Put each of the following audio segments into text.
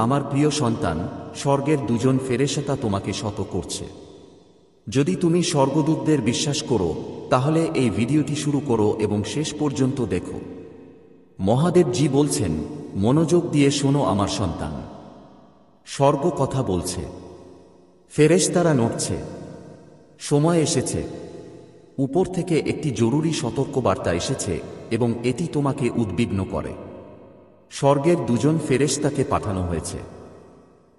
আমার প্রিয় সন্তান, স্বর্গের দুজন ফেরেশতা তোমাকে শত করছে। যদি তুমি স্বর্গদূতদের বিশ্বাস করো তাহলে এই ভিডিওটি শুরু করো এবং শেষ পর্যন্ত দেখো। মহাদেবজি বলছেন, মনোযোগ দিয়ে শোনো আমার সন্তান। স্বর্গ কথা বলছে, ফেরেশতারা নড়ছে। সময় এসেছে। উপর থেকে একটি জরুরি সতর্কবার্তা এসেছে এবং এটি তোমাকে উদ্বিগ্ন করে। স্বর্গের দুজন ফেরেশতাকে পাঠানো হয়েছে।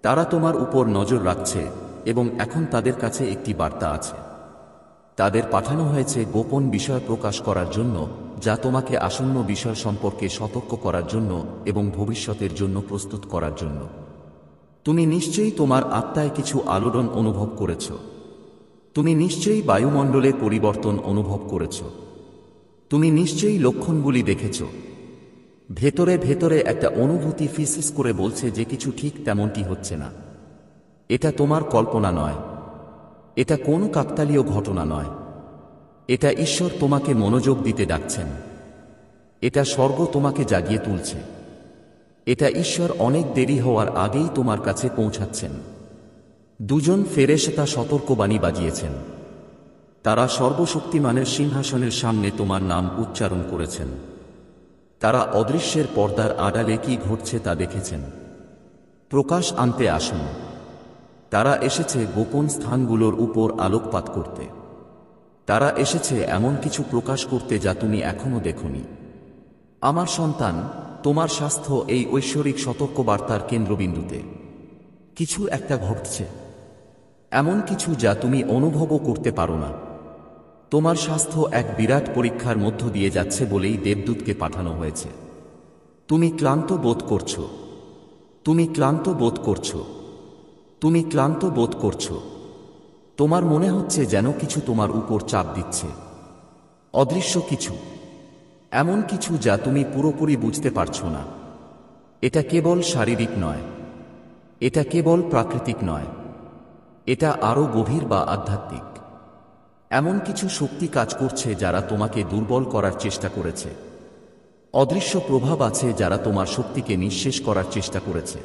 তারা তোমার উপর নজর রাখছে এবং এখন তাদের কাছে একটি বার্তা আছে। তাদের পাঠানো হয়েছে গোপন বিষয় প্রকাশ করার জন্য, যা তোমাকে আসন্ন বিষয় সম্পর্কে সতর্ক করার জন্য এবং ভবিষ্যতের জন্য প্রস্তুত করার জন্য। তুমি নিশ্চয়ই তোমার আত্মায় কিছু আলোড়ন অনুভব করেছ। তুমি নিশ্চয়ই বায়ুমণ্ডলে পরিবর্তন অনুভব করেছ। তুমি নিশ্চয়ই লক্ষণগুলি দেখেছ। ভেতরে ভেতরে একটা অনুভূতি ফিসফিস করে বলছে যে কিছু ঠিক তেমনটি হচ্ছে না। এটা তোমার কল্পনা নয়। এটা কোনো কাকতালীয় ঘটনা নয়। এটা ঈশ্বর তোমাকে মনোযোগ দিতে ডাকছেন। এটা স্বর্গ তোমাকে জাগিয়ে তুলছে। এটা ঈশ্বর অনেক দেরি হওয়ার আগেই তোমার কাছে পৌঁছাচ্ছেন। দুজন ফেরেশতা সতর্কবাণী বাজিয়েছেন। তারা সর্বশক্তিমানের সিংহাসনের সামনে তোমার নাম উচ্চারণ করেছেন। তারা অদৃশ্যের পর্দার আড়ালে কি ঘটছে তা দেখেছেন। প্রকাশ আনতে আসুন। তারা এসেছে গোপন স্থানগুলোর উপর আলোকপাত করতে। তারা এসেছে এমন কিছু প্রকাশ করতে যা তুমি এখনো দেখোনি। আমার সন্তান, তোমার স্বাস্থ্য এই ঐশ্বরিক সতর্কবার্তার কেন্দ্রবিন্দুতে। কিছু একটা ঘটছে, এমন কিছু যা তুমি অনুভবও করতে পারো না। তোমার স্বাস্থ্য এক বিরাট পরীক্ষার মধ্য দিয়ে যাচ্ছে বলেই দেবদূতকে পাঠানো হয়েছে। তুমি ক্লান্ত বোধ করছো। তুমি ক্লান্ত বোধ করছো। তুমি ক্লান্ত বোধ করছো। তোমার মনে হচ্ছে যেন কিছু তোমার উপর চাপ দিচ্ছে। অদৃশ্য কিছু, এমন কিছু যা তুমি পুরোপুরি বুঝতে পারছো না। এটা কেবল শারীরিক নয়। এটা কেবল প্রাকৃতিক নয়। এটা আরও গভীর বা আধ্যাত্মিক। এমন কিছু শক্তি কাজ করছে যারা তোমাকে দুর্বল করার চেষ্টা করেছে। অদৃশ্য প্রভাব আছে যারা তোমার শক্তিকে নিঃশেষ করার চেষ্টা করেছে।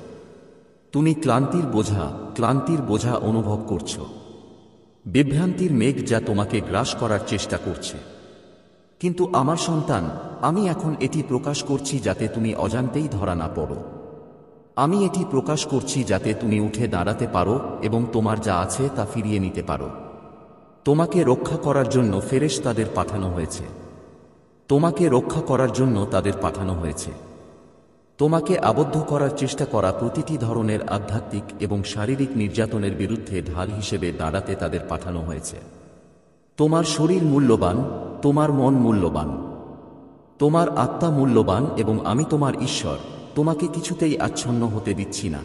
তুমি ক্লান্তির বোঝা অনুভব করছো। বিভ্রান্তির মেঘ যা তোমাকে গ্রাস করার চেষ্টা করছে। কিন্তু আমার সন্তান, আমি এখন এটি প্রকাশ করছি যাতে তুমি অজান্তেই ধরা না পড়ো। আমি এটি প্রকাশ করছি যাতে তুমি উঠে দাঁড়াতে পারো এবং তোমার যা আছে তা ফিরিয়ে নিতে পারো। তোমাকে রক্ষা করার জন্য ফেরেশতাদের পাঠানো হয়েছে। তোমাকে রক্ষা করার জন্য তাদের পাঠানো হয়েছে। তোমাকে আবদ্ধ করার চেষ্টা করা প্রতিটি ধরনের আধ্যাত্মিক এবং শারীরিক নির্যাতনের বিরুদ্ধে ঢাল হিসেবে দাঁড়াতে তাদের পাঠানো হয়েছে। তোমার শরীর মূল্যবান, তোমার মন মূল্যবান, তোমার আত্মা মূল্যবান এবং আমি তোমার ঈশ্বর তোমাকে কিছুতেই আচ্ছন্ন হতে দিচ্ছি না।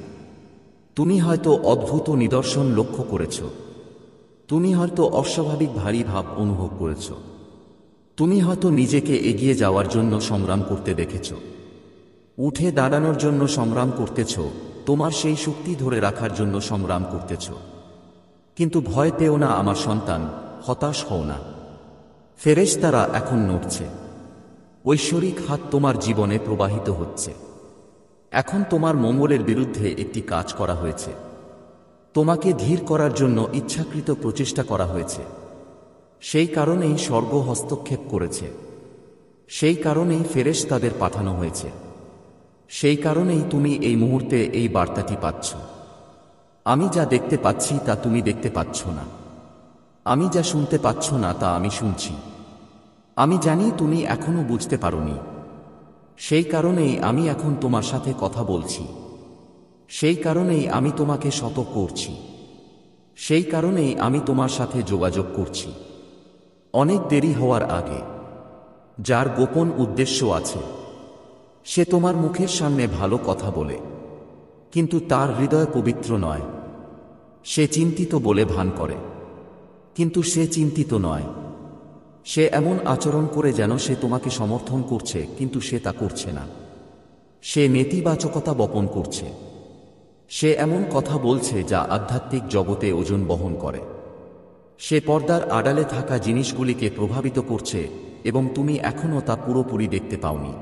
তুমি হয়তো অদ্ভুত নিদর্শন লক্ষ্য করেছ। তুমি হয়তো অস্বাভাবিক ভারী ভাব অনুভব করেছ। তুমি হয়তো নিজেকে এগিয়ে যাওয়ার জন্য সংগ্রাম করতে দেখেছ। উঠে দাঁড়ানোর জন্য সংগ্রাম করতেছ। তোমার সেই শক্তি ধরে রাখার জন্য সংগ্রাম করতেছ। কিন্তু ভয় পেও না আমার সন্তান, হতাশ হও না। ফেরেশতারা এখন নড়ছে। ঐশ্বরিক হাত তোমার জীবনে প্রবাহিত হচ্ছে। এখন তোমার মঙ্গলের বিরুদ্ধে একটি কাজ করা হয়েছে। তোমাকে ধীর করার জন্য ইচ্ছাকৃত প্রচেষ্টা করা হয়েছে। সেই কারণেই স্বর্গ হস্তক্ষেপ করেছে। সেই কারণেই ফেরেশতাদের পাঠানো হয়েছে। সেই কারণেই তুমি এই মুহূর্তে এই বার্তাটি পাচ্ছ। আমি যা দেখতে পাচ্ছি তা তুমি দেখতে পাচ্ছ না। আমি যা শুনতে পাচ্ছ না তা আমি শুনছি। আমি জানি তুমি এখনো বুঝতে পারোনি। সেই কারণেই আমি এখন তোমার সাথে কথা বলছি। সেই কারণেই আমি তোমাকে সতর্ক করছি। সেই কারণেই আমি তোমার সাথে যোগাযোগ করছি। অনেক দেরি হওয়ার আগে। যার গোপন উদ্দেশ্য আছে, সে তোমার মুখের সামনে ভালো কথা বলে, কিন্তু তার হৃদয় পবিত্র নয়। সে চিন্তিত বলে ভান করে, কিন্তু সে চিন্তিত নয়। সে এমন আচরণ করে যেন সে তোমাকে সমর্থন করছে, কিন্তু সে তা করছে না। সে নেতিবাচকতা বপন করছে। সে এমন কথা বলছে যা আধ্যাত্মিক জগতে ওজন বহন করে। সে পর্দার আড়ালে থাকা জিনিসগুলিকে প্রভাবিত করছে এবং তুমি এখনও তা পুরোপুরি দেখতে পাওনি।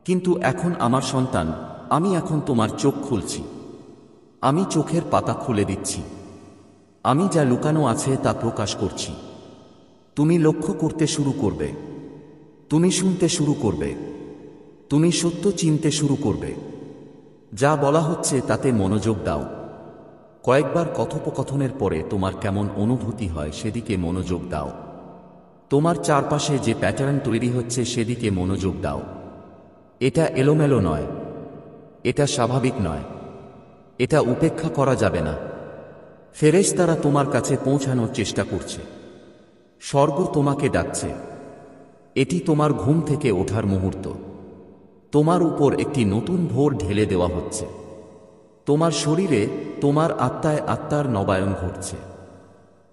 কিন্তু এখন আমার সন্তান, আমি এখন তোমার চোখ খুলছি। আমি চোখের পাতা খুলে দিচ্ছি। আমি যা লুকানো আছে তা প্রকাশ করছি। তুমি লক্ষ্য করতে শুরু করবে। তুমি শুনতে শুরু করবে। তুমি সত্য চিনতে শুরু করবে। যা বলা হচ্ছে তাতে মনোযোগ দাও। কয়েকবার কথোপকথনের পরে তোমার কেমন অনুভূতি হয় সেদিকে মনোযোগ দাও। তোমার চারপাশে যে প্যাটার্ন তৈরি হচ্ছে সেদিকে মনোযোগ দাও। এটা এলোমেলো নয়। এটা স্বাভাবিক নয়। এটা উপেক্ষা করা যাবে না। ফেরেশতারা তোমার কাছে পৌঁছানোর চেষ্টা করছে। স্বর্গ তোমাকে ডাকছে। এটি তোমার ঘুম থেকে ওঠার মুহূর্ত। তোমার উপর একটি নতুন ভোর ঢেলে দেওয়া হচ্ছে। তোমার শরীরে, তোমার আত্মায় আত্মার নবায়ন ঘটছে।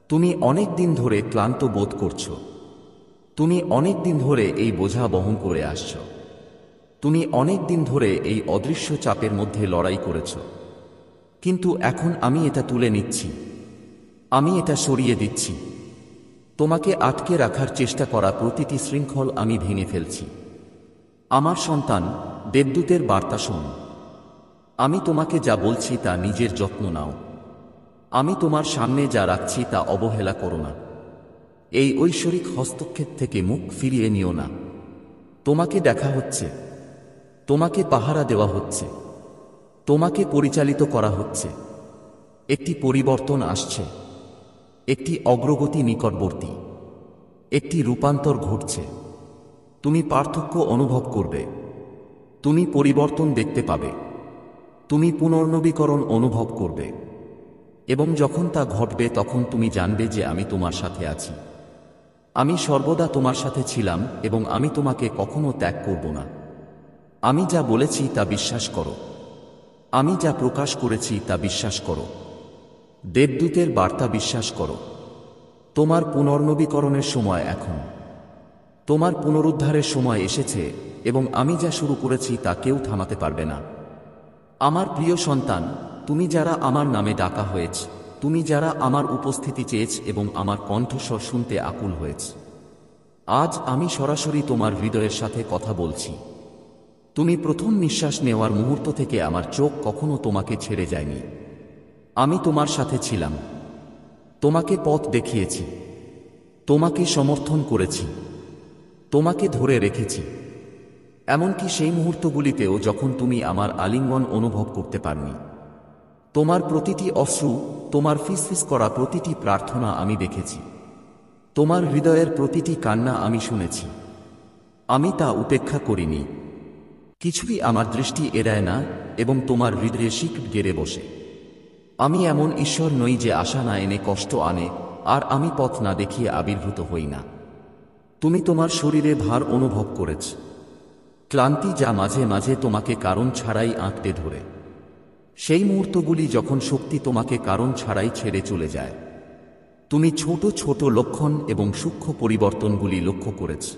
তুমি অনেক দিন ধরে ক্লান্ত বোধ করছো। তুমি অনেক দিন ধরে এই বোঝা বহন করে আসছ। তুমি অনেক দিন ধরে এই অদৃশ্য চাপের মধ্যে লড়াই করেছ। কিন্তু এখন আমি এটা তুলে নিচ্ছি। আমি এটা সরিয়ে দিচ্ছি। তোমাকে আটকে রাখার চেষ্টা করা প্রতিটি শৃঙ্খল আমি ভেঙে ফেলছি। আমার সন্তান, দেবদূতের বার্তা শোন। আমি তোমাকে যা বলছি তা নিজের যত্ন নাও। আমি তোমার সামনে যা রাখছি তা অবহেলা করো না। এই ঐশ্বরিক হস্তক্ষেপ থেকে মুখ ফিরিয়ে নিও না। তোমাকে দেখা হচ্ছে। তোমাকে পাহারা দেওয়া হচ্ছে। তোমাকে পরিচালিত করা হচ্ছে। একটি পরিবর্তন আসছে। একটি অগ্রগতি নিকটবর্তী। একটি রূপান্তর ঘটছে। তুমি পার্থক্য অনুভব করবে। তুমি পরিবর্তন দেখতে পাবে। তুমি পুনর্নবীকরণ অনুভব করবে। এবং যখন তা ঘটবে তখন তুমি জানবে যে আমি তোমার সাথে আছি। আমি সর্বদা তোমার সাথে ছিলাম এবং আমি তোমাকে কখনো ত্যাগ করব না। আমি যা বলেছি তা বিশ্বাস করো। আমি যা প্রকাশ করেছি তা বিশ্বাস করো। দেবদূতের বার্তা বিশ্বাস করো। তোমার পুনর্নবীকরণের সময় এখন। তোমার পুনরুদ্ধারের সময় এসেছে এবং আমি যা শুরু করেছি তা কেউ থামাতে পারবে না। আমার প্রিয় সন্তান, তুমি যারা আমার নামে ডাকা হয়েছে, তুমি যারা আমার উপস্থিতি চেয়েছ এবং আমার কণ্ঠস্বর শুনতে আকুল হয়েছ, আজ আমি সরাসরি তোমার হৃদয়ের সাথে কথা বলছি। তুমি প্রথম নিঃশ্বাস নেওয়ার মুহূর্ত থেকে আমার চোখ কখনো তোমাকে ছেড়ে যায়নি। আমি তোমার সাথে ছিলাম। তোমাকে পথ দেখিয়েছি। তোমাকে সমর্থন করেছি। তোমাকে ধরে রেখেছি। এমনকি সেই মুহূর্তগুলিতেও যখন তুমি আমার আলিঙ্গন অনুভব করতে পারনি। তোমার প্রতিটি অশ্রু, তোমার ফিসফিস করা প্রতিটি প্রার্থনা আমি দেখেছি। তোমার হৃদয়ের প্রতিটি কান্না আমি শুনেছি। আমি তা উপেক্ষা করিনি। কিছুই আমার দৃষ্টি এড়ায় না এবং তোমার হৃদয়ে শিক গেড়ে বসে। আমি এমন ঈশ্বর নই যে আশা না এনে কষ্ট আনে, আর আমি পথ না দেখিয়ে আবির্ভূত হই না। তুমি তোমার শরীরে ভার অনুভব করেছ, ক্লান্তি যা মাঝে মাঝে তোমাকে কারণ ছাড়াই আঁকড়ে ধরে। সেই মুহূর্তগুলি যখন শক্তি তোমাকে কারণ ছাড়াই ছেড়ে চলে যায়। তুমি ছোট ছোট লক্ষণ এবং সূক্ষ্ম পরিবর্তনগুলি লক্ষ্য করেছ।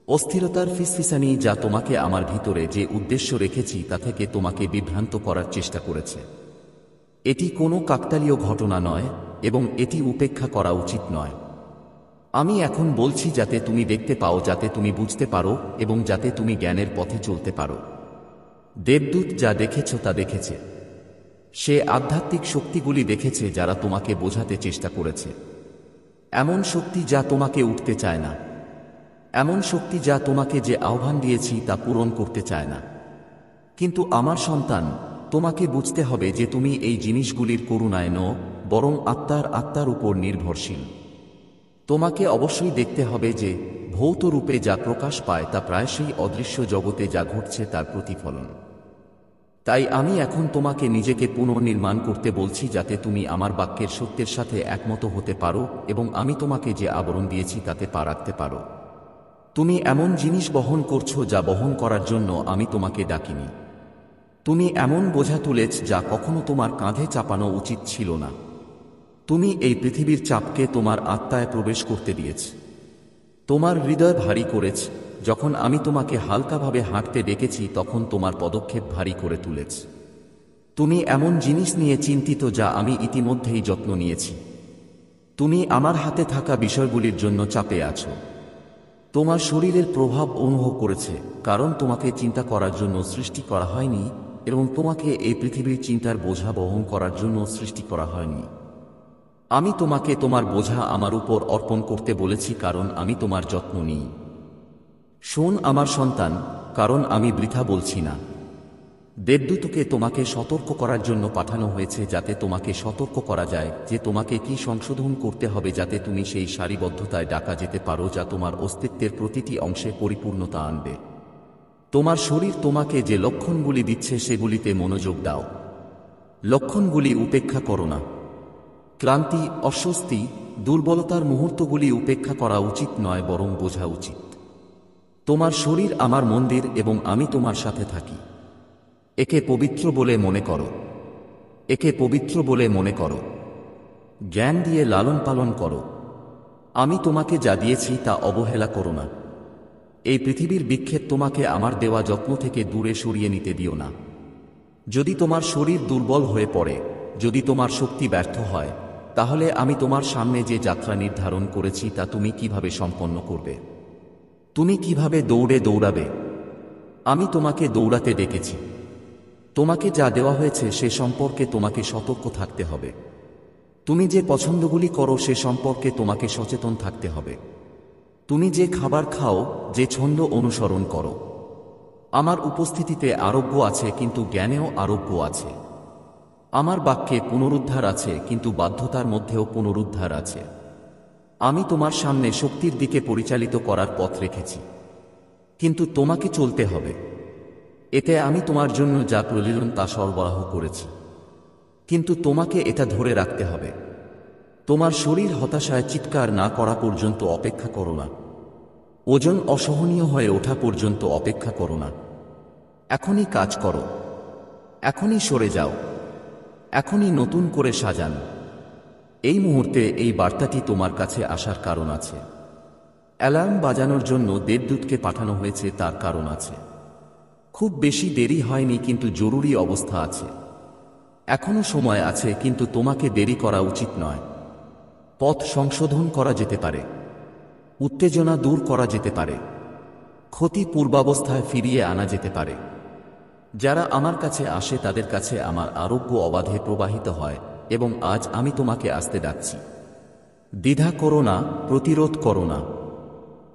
অস্থিরতার ফিসফিসানি যা তোমাকে আমার ভিতরে যে উদ্দেশ্য রেখেছি তা থেকে তোমাকে বিভ্রান্ত করার চেষ্টা করেছে। এটি কোনো কাকতালীয় ঘটনা নয় এবং এটি উপেক্ষা করা উচিত নয়। আমি এখন বলছি যাতে তুমি দেখতে পাও, যাতে তুমি বুঝতে পারো এবং যাতে তুমি জ্ঞানের পথে চলতে পারো। দেবদূত যা দেখেছ তা দেখেছে। সে আধ্যাত্মিক শক্তিগুলি দেখেছে যারা তোমাকে বোঝাতে চেষ্টা করেছে। এমন শক্তি যা তোমাকে উঠতে চায় না। এমন শক্তি যা তোমাকে যে আহ্বান দিয়েছি তা পূরণ করতে চায় না। কিন্তু আমার সন্তান, তোমাকে বুঝতে হবে যে তুমি এই জিনিসগুলির করুণায় নও, বরং আত্মার উপর নির্ভরশীল। তোমাকে অবশ্যই দেখতে হবে যে ভৌত রূপে যা প্রকাশ পায় তা প্রায়শই অদৃশ্য জগতে যা ঘটছে তার প্রতিফলন। তাই আমি এখন তোমাকে নিজেকে পুনর্নির্মাণ করতে বলছি যাতে তুমি আমার বাক্যের সত্যের সাথে একমত হতে পারো এবং আমি তোমাকে যে আবরণ দিয়েছি তাতে পা রাখতে পারো। তুমি এমন জিনিস বহন করছো যা বহন করার জন্য আমি তোমাকে ডাকিনি। তুমি এমন বোঝা তুলেছ যা কখনো তোমার কাঁধে চাপানো উচিত ছিল না। তুমি এই পৃথিবীর চাপকে তোমার আত্মায় প্রবেশ করতে দিয়েছ। তোমার হৃদয় ভারী করেছ। যখন আমি তোমাকে হালকাভাবে হাঁটতে ডেকেছি তখন তোমার পদক্ষেপ ভারী করে তুলেছ। তুমি এমন জিনিস নিয়ে চিন্তিত যা আমি ইতিমধ্যেই যত্ন নিয়েছি। তুমি আমার হাতে থাকা বিষয়গুলির জন্য চাপে আছো। তোমার শরীরের প্রভাব অনুভব করেছে, কারণ তোমাকে চিন্তা করার জন্য সৃষ্টি করা হয়নি, এবং তোমাকে এই পৃথিবীর চিন্তার বোঝা বহন করার জন্য সৃষ্টি করা হয়নি। আমি তোমাকে তোমার বোঝা আমার উপর অর্পণ করতে বলেছি, কারণ আমি তোমার যত্ন নিই। শোন আমার সন্তান, কারণ আমি বৃথা বলছি না। দেবদূতকে তোমাকে সতর্ক করার জন্য পাঠানো হয়েছে, যাতে তোমাকে সতর্ক করা যায় যে তোমাকে কি সংশোধন করতে হবে, যাতে তুমি সেই সারিবদ্ধতায় ডাকা যেতে পারো যা তোমার অস্তিত্বের প্রতিটি অংশে পরিপূর্ণতা আনবে। তোমার শরীর তোমাকে যে লক্ষণগুলি দিচ্ছে সেগুলিতে মনোযোগ দাও। লক্ষণগুলি উপেক্ষা করো না। ক্লান্তি, অস্বস্তি, দুর্বলতার মুহূর্তগুলি উপেক্ষা করা উচিত নয়, বরং বোঝা উচিত। তোমার শরীর আমার মন্দির এবং আমি তোমার সাথে থাকি। একে পবিত্র বলে মনে করো। একে পবিত্র বলে মনে করো। জ্ঞান দিয়ে লালন পালন করো। আমি তোমাকে যা দিয়েছি তা অবহেলা করো না। এই পৃথিবীর বিক্ষেপ তোমাকে আমার দেওয়া যত্ন থেকে দূরে সরিয়ে নিতে দিও না। যদি তোমার শরীর দুর্বল হয়ে পড়ে, যদি তোমার শক্তি ব্যর্থ হয়, তাহলে আমি তোমার সামনে যে যাত্রা নির্ধারণ করেছি তা তুমি কিভাবে সম্পন্ন করবে? তুমি কিভাবে দৌড়াবে? আমি তোমাকে দৌড়াতে ডেকেছি। তোমাকে যা দেওয়া হয়েছে সে সম্পর্কে তোমাকে সতর্ক থাকতে হবে। তুমি যে পছন্দগুলি করো সে সম্পর্কে তোমাকে সচেতন থাকতে হবে। তুমি যে খাবার খাও, যে ছন্দ অনুসরণ করো। আমার উপস্থিতিতে আরোগ্য আছে, কিন্তু জ্ঞানেও আরোগ্য আছে। আমার বাক্যে পুনরুদ্ধার আছে, কিন্তু বাধ্যতার মধ্যেও পুনরুদ্ধার আছে। আমি তোমার সামনে শক্তির দিকে পরিচালিত করার পথ রেখেছি, কিন্তু তোমাকে চলতে হবে। এতে আমি তোমার জন্য যা প্রয়োজন তা সরবরাহ করেছি, কিন্তু তোমাকে এটা ধরে রাখতে হবে। তোমার শরীর হতাশায় চিৎকার না করা পর্যন্ত অপেক্ষা করো না। ওজন অসহনীয় হয়ে ওঠা পর্যন্ত অপেক্ষা করো না। এখনই কাজ করো। এখনই সরে যাও। এখনই নতুন করে সাজান। এই মুহূর্তে এই বার্তাটি তোমার কাছে আসার কারণ আছে। অ্যালার্ম বাজানোর জন্য দেবদূতকে পাঠানো হয়েছে, তার কারণ আছে। খুব বেশি দেরি হয়নি, কিন্তু জরুরি অবস্থা আছে। এখনো সময় আছে, কিন্তু তোমাকে দেরি করা উচিত নয়। পথ সংশোধন করা যেতে পারে। উত্তেজনা দূর করা যেতে পারে। ক্ষতি পূর্বাবস্থায় ফিরিয়ে আনা যেতে পারে। যারা আমার কাছে আসে তাদের কাছে আমার আরোগ্য অবাধে প্রবাহিত হয়, এবং আজ আমি তোমাকে আসতে ডাকছি। দ্বিধা করো না, প্রতিরোধ করো না।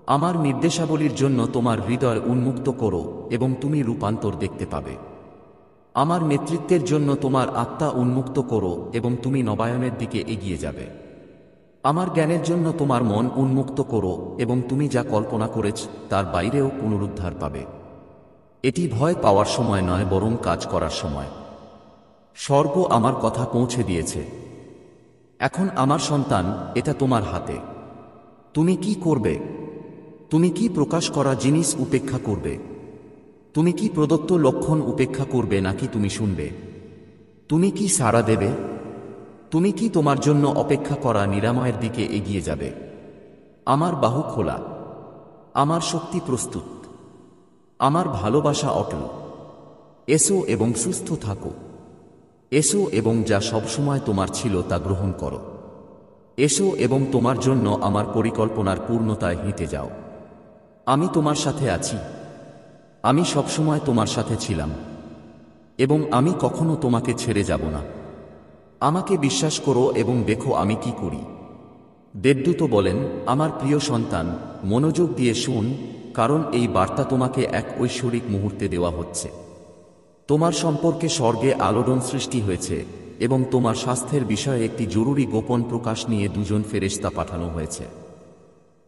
আমার নির্দেশাবলীর জন্য তোমার হৃদয় উন্মুক্ত করো এবং তুমি রূপান্তর দেখতে পাবে। আমার নেতৃত্বের জন্য তোমার আত্মা উন্মুক্ত করো এবং তুমি নবায়নের দিকে এগিয়ে যাবে। আমার জ্ঞানের জন্য তোমার মন উন্মুক্ত করো এবং তুমি যা কল্পনা করেছ তার বাইরেও পুনরুদ্ধার পাবে। এটি ভয় পাওয়ার সময় নয়, বরং কাজ করার সময়। স্বর্গ আমার কথা পৌঁছে দিয়েছে। এখন আমার সন্তান, এটা তোমার হাতে। তুমি কি করবে? তুমি কি প্রকাশ করা জিনিস উপেক্ষা করবে? তুমি কি প্রদত্ত লক্ষণ উপেক্ষা করবে, নাকি তুমি শুনবে? তুমি কি সাড়া দেবে? তুমি কি তোমার জন্য অপেক্ষা করা নিরাময়ের দিকে এগিয়ে যাবে? আমার বাহু খোলা। আমার শক্তি প্রস্তুত। আমার ভালোবাসা অটল। এসো এবং সুস্থ থাকো। এসো এবং যা সবসময় তোমার ছিল তা গ্রহণ করো। এসো এবং তোমার জন্য আমার পরিকল্পনার পূর্ণতায় হেঁটে যাও। আমি তোমার সাথে আছি। আমি সবসময় তোমার সাথে ছিলাম, এবং আমি কখনো তোমাকে ছেড়ে যাব না। আমাকে বিশ্বাস করো এবং দেখো আমি কি করি। দেবদূত বলেন, আমার প্রিয় সন্তান, মনোযোগ দিয়ে শুন, কারণ এই বার্তা তোমাকে এক ঐশ্বরিক মুহূর্তে দেওয়া হচ্ছে। তোমার সম্পর্কে স্বর্গে আলোড়ন সৃষ্টি হয়েছে, এবং তোমার স্বাস্থ্যের বিষয়ে একটি জরুরি গোপন প্রকাশ নিয়ে দুজন ফেরেশতা পাঠানো হয়েছে।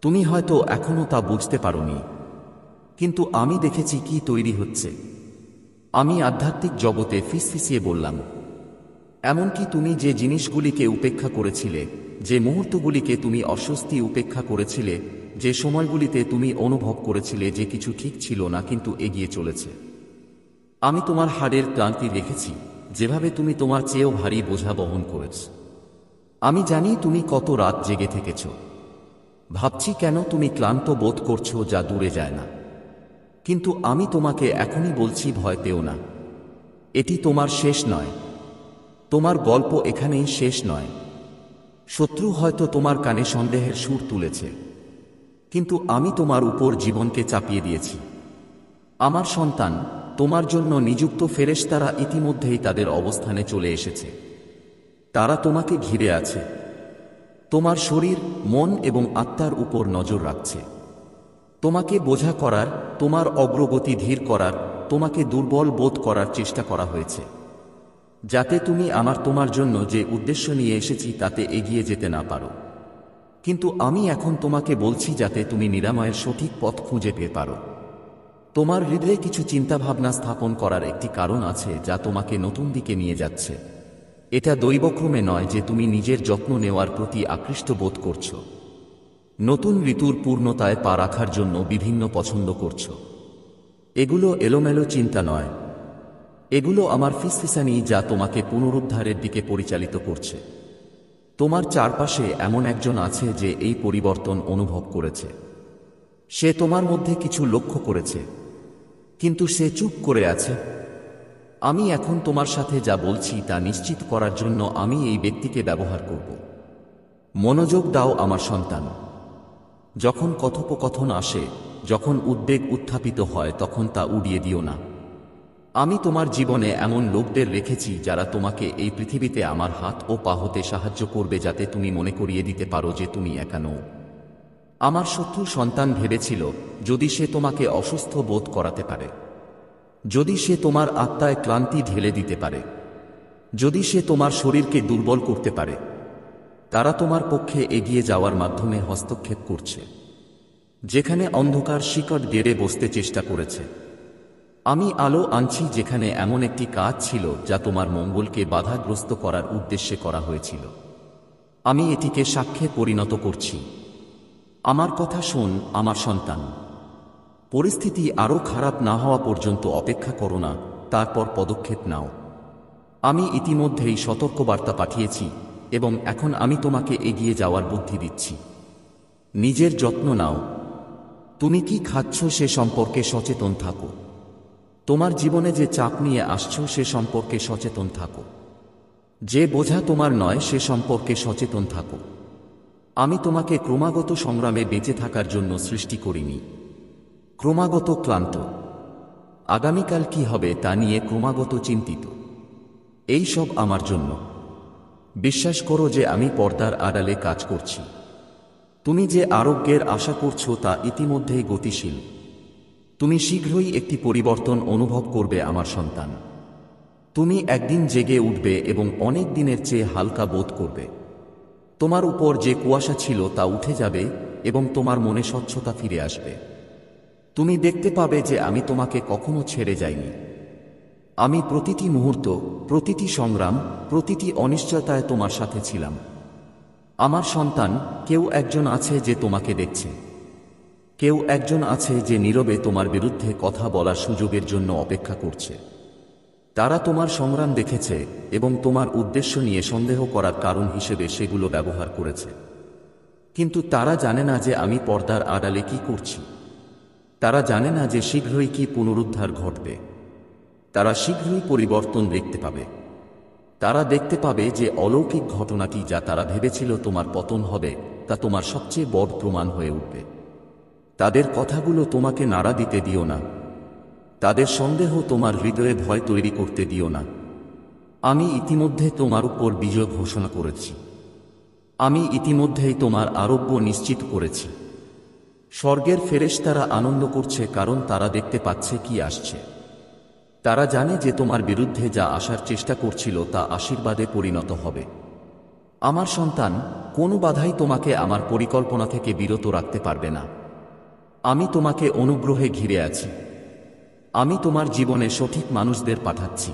তুমি হয়তো এখনো তা বুঝতে পারোনি, কিন্তু আমি দেখেছি কি তৈরি হচ্ছে। আমি আধ্যাত্মিক জগতে ফিসফিসিয়ে বললাম, এমনকি তুমি যে জিনিসগুলিকে উপেক্ষা করেছিলে, যে মুহূর্তগুলিকে তুমি অস্বস্তি উপেক্ষা করেছিলে, যে সময়গুলিতে তুমি অনুভব করেছিলে যে কিছু ঠিক ছিল না কিন্তু এগিয়ে চলেছে। আমি তোমার হাড়ের ক্লান্তি রেখেছি, যেভাবে তুমি তোমার চেয়েও ভারী বোঝা বহন করেছ। আমি জানি তুমি কত রাত জেগে থেকেছ। ভাবছি কেন তুমি ক্লান্ত বোধ করছো, যা দূরে যায় না। কিন্তু আমি তোমাকে এখনই বলছি, ভয় পেও না। এটি তোমার শেষ নয়। তোমার গল্প এখানেই শেষ নয়। শত্রু হয়তো তোমার কানে সন্দেহের সুর তুলেছে, কিন্তু আমি তোমার উপর জীবনকে চাপিয়ে দিয়েছি। আমার সন্তান, তোমার জন্য নিযুক্ত ফেরেশতারা ইতিমধ্যেই তাদের অবস্থানে চলে এসেছে। তারা তোমাকে ঘিরে আছে, তোমার শরীর, মন এবং আত্মার উপর নজর রাখছে। তোমাকে বোঝা করার, তোমার অগ্রগতি ধীর করার, তোমাকে দুর্বল বোধ করার চেষ্টা করা হয়েছে, যাতে তুমি তোমার জন্য যে উদ্দেশ্য নিয়ে এসেছি তাতে এগিয়ে যেতে না পারো। কিন্তু আমি এখন তোমাকে বলছি যাতে তুমি নিরাময়ের সঠিক পথ খুঁজে পেতে পারো। তোমার হৃদয়ে কিছু চিন্তাভাবনা স্থাপন করার একটি কারণ আছে যা তোমাকে নতুন দিকে নিয়ে যাচ্ছে। এটা দৈবক্রমে নয় যে তুমি নিজের যত্ন নেওয়ার প্রতি আকৃষ্ট বোধ করছো, নতুন ঋতুর পূর্ণতায় পা রাখার জন্য বিভিন্ন পছন্দ করছো। এগুলো এলোমেলো চিন্তা নয়, এগুলো আমার ফিসফিসানি যা তোমাকে পুনরুদ্ধারের দিকে পরিচালিত করছে। তোমার চারপাশে এমন একজন আছে যে এই পরিবর্তন অনুভব করেছে। সে তোমার মধ্যে কিছু লক্ষ্য করেছে, কিন্তু সে চুপ করে আছে। আমি এখন তোমার সাথে যা বলছি তা নিশ্চিত করার জন্য আমি এই ব্যক্তিকে ব্যবহার করব। মনোযোগ দাও আমার সন্তান। যখন কথোপকথন আসে, যখন উদ্বেগ উত্থাপিত হয়, তখন তা উড়িয়ে দিও না। আমি তোমার জীবনে এমন লোকদের রেখেছি যারা তোমাকে এই পৃথিবীতে আমার হাত ও পা হতে সাহায্য করবে, যাতে তুমি মনে করিয়ে দিতে পারো যে তুমি একা নও। আমার শত্রু সন্তান ভেবেছিল যদি সে তোমাকে অসুস্থ বোধ করাতে পারে, যদি সে তোমার আত্মায় ক্লান্তি ঢেলে দিতে পারে, যদি সে তোমার শরীরকে দুর্বল করতে পারে, তারা তোমার পক্ষে এগিয়ে যাওয়ার মাধ্যমে হস্তক্ষেপ করছে। যেখানে অন্ধকার শিকড় গেড়ে বসতে চেষ্টা করেছে, আমি আলো আনছি। যেখানে এমন একটি কাজ ছিল যা তোমার মঙ্গলকে বাধাগ্রস্ত করার উদ্দেশ্যে করা হয়েছিল, আমি এটিকে সাক্ষ্যে পরিণত করছি। আমার কথা শোন আমার সন্তান। পরিস্থিতি আরও খারাপ না হওয়া পর্যন্ত অপেক্ষা করো না, তারপর পদক্ষেপ নাও। আমি ইতিমধ্যেই সতর্কবার্তা পাঠিয়েছি এবং এখন আমি তোমাকে এগিয়ে যাওয়ার বুদ্ধি দিচ্ছি। নিজের যত্ন নাও। তুমি কি খাচ্ছ সে সম্পর্কে সচেতন থাকো। তোমার জীবনে যে চাপ নিয়ে আসছো সে সম্পর্কে সচেতন থাকো। যে বোঝা তোমার নয় সে সম্পর্কে সচেতন থাকো। আমি তোমাকে ক্রমাগত সংগ্রামে বেঁচে থাকার জন্য সৃষ্টি করিনি। ক্রমাগত ক্লান্ত, আগামীকাল কি হবে তা নিয়ে ক্রমাগত চিন্তিত, এই সব আমার জন্য। বিশ্বাস করো যে আমি পর্দার আড়ালে কাজ করছি। তুমি যে আরোগ্যের আশা করছো তা ইতিমধ্যেই গতিশীল। তুমি শীঘ্রই একটি পরিবর্তন অনুভব করবে আমার সন্তান। তুমি একদিন জেগে উঠবে এবং অনেক দিনের চেয়ে হালকা বোধ করবে। তোমার উপর যে কুয়াশা ছিল তা উঠে যাবে এবং তোমার মনে স্বচ্ছতা ফিরে আসবে। তুমি দেখতে পাবে যে আমি তোমাকে কখনো ছেড়ে যাইনি। আমি প্রতিটি মুহূর্ত, প্রতিটি সংগ্রাম, প্রতিটি অনিশ্চয়তায় তোমার সাথে ছিলাম। আমার সন্তান, কেউ একজন আছে যে তোমাকে দেখছে। কেউ একজন আছে যে নীরবে তোমার বিরুদ্ধে কথা বলার সুযোগের জন্য অপেক্ষা করছে। তারা তোমার সংগ্রাম দেখেছে এবং তোমার উদ্দেশ্য নিয়ে সন্দেহ করার কারণ হিসেবে সেগুলো ব্যবহার করেছে। কিন্তু তারা জানে না যে আমি পর্দার আড়ালে কি করছি। তারা জানে না যে শীঘ্রই কি পুনরুদ্ধার ঘটবে। তারা শীঘ্রই পরিবর্তন দেখতে পাবে। তারা দেখতে পাবে যে অলৌকিক ঘটনাটি যা তারা ভেবেছিল তোমার পতন হবে, তা তোমার সবচেয়ে বড় প্রমাণ হয়ে উঠবে। তাদের কথাগুলো তোমাকে নাড়া দিতে দিও না। তাদের সন্দেহ তোমার হৃদয়ে ভয় তৈরি করতে দিও না। আমি ইতিমধ্যে তোমার উপর বিজয় ঘোষণা করেছি। আমি ইতিমধ্যেই তোমার আরোগ্য নিশ্চিত করেছি। স্বর্গের ফেরেশতারা আনন্দ করছে কারণ তারা দেখতে পাচ্ছে কি আসছে। তারা জানে যে তোমার বিরুদ্ধে যা আসার চেষ্টা করছিল তা আশীর্বাদে পরিণত হবে। আমার সন্তান, কোনো বাধাই তোমাকে আমার পরিকল্পনা থেকে বিরত রাখতে পারবে না। আমি তোমাকে অনুগ্রহে ঘিরে আছি। আমি তোমার জীবনে সঠিক মানুষদের পাঠাচ্ছি।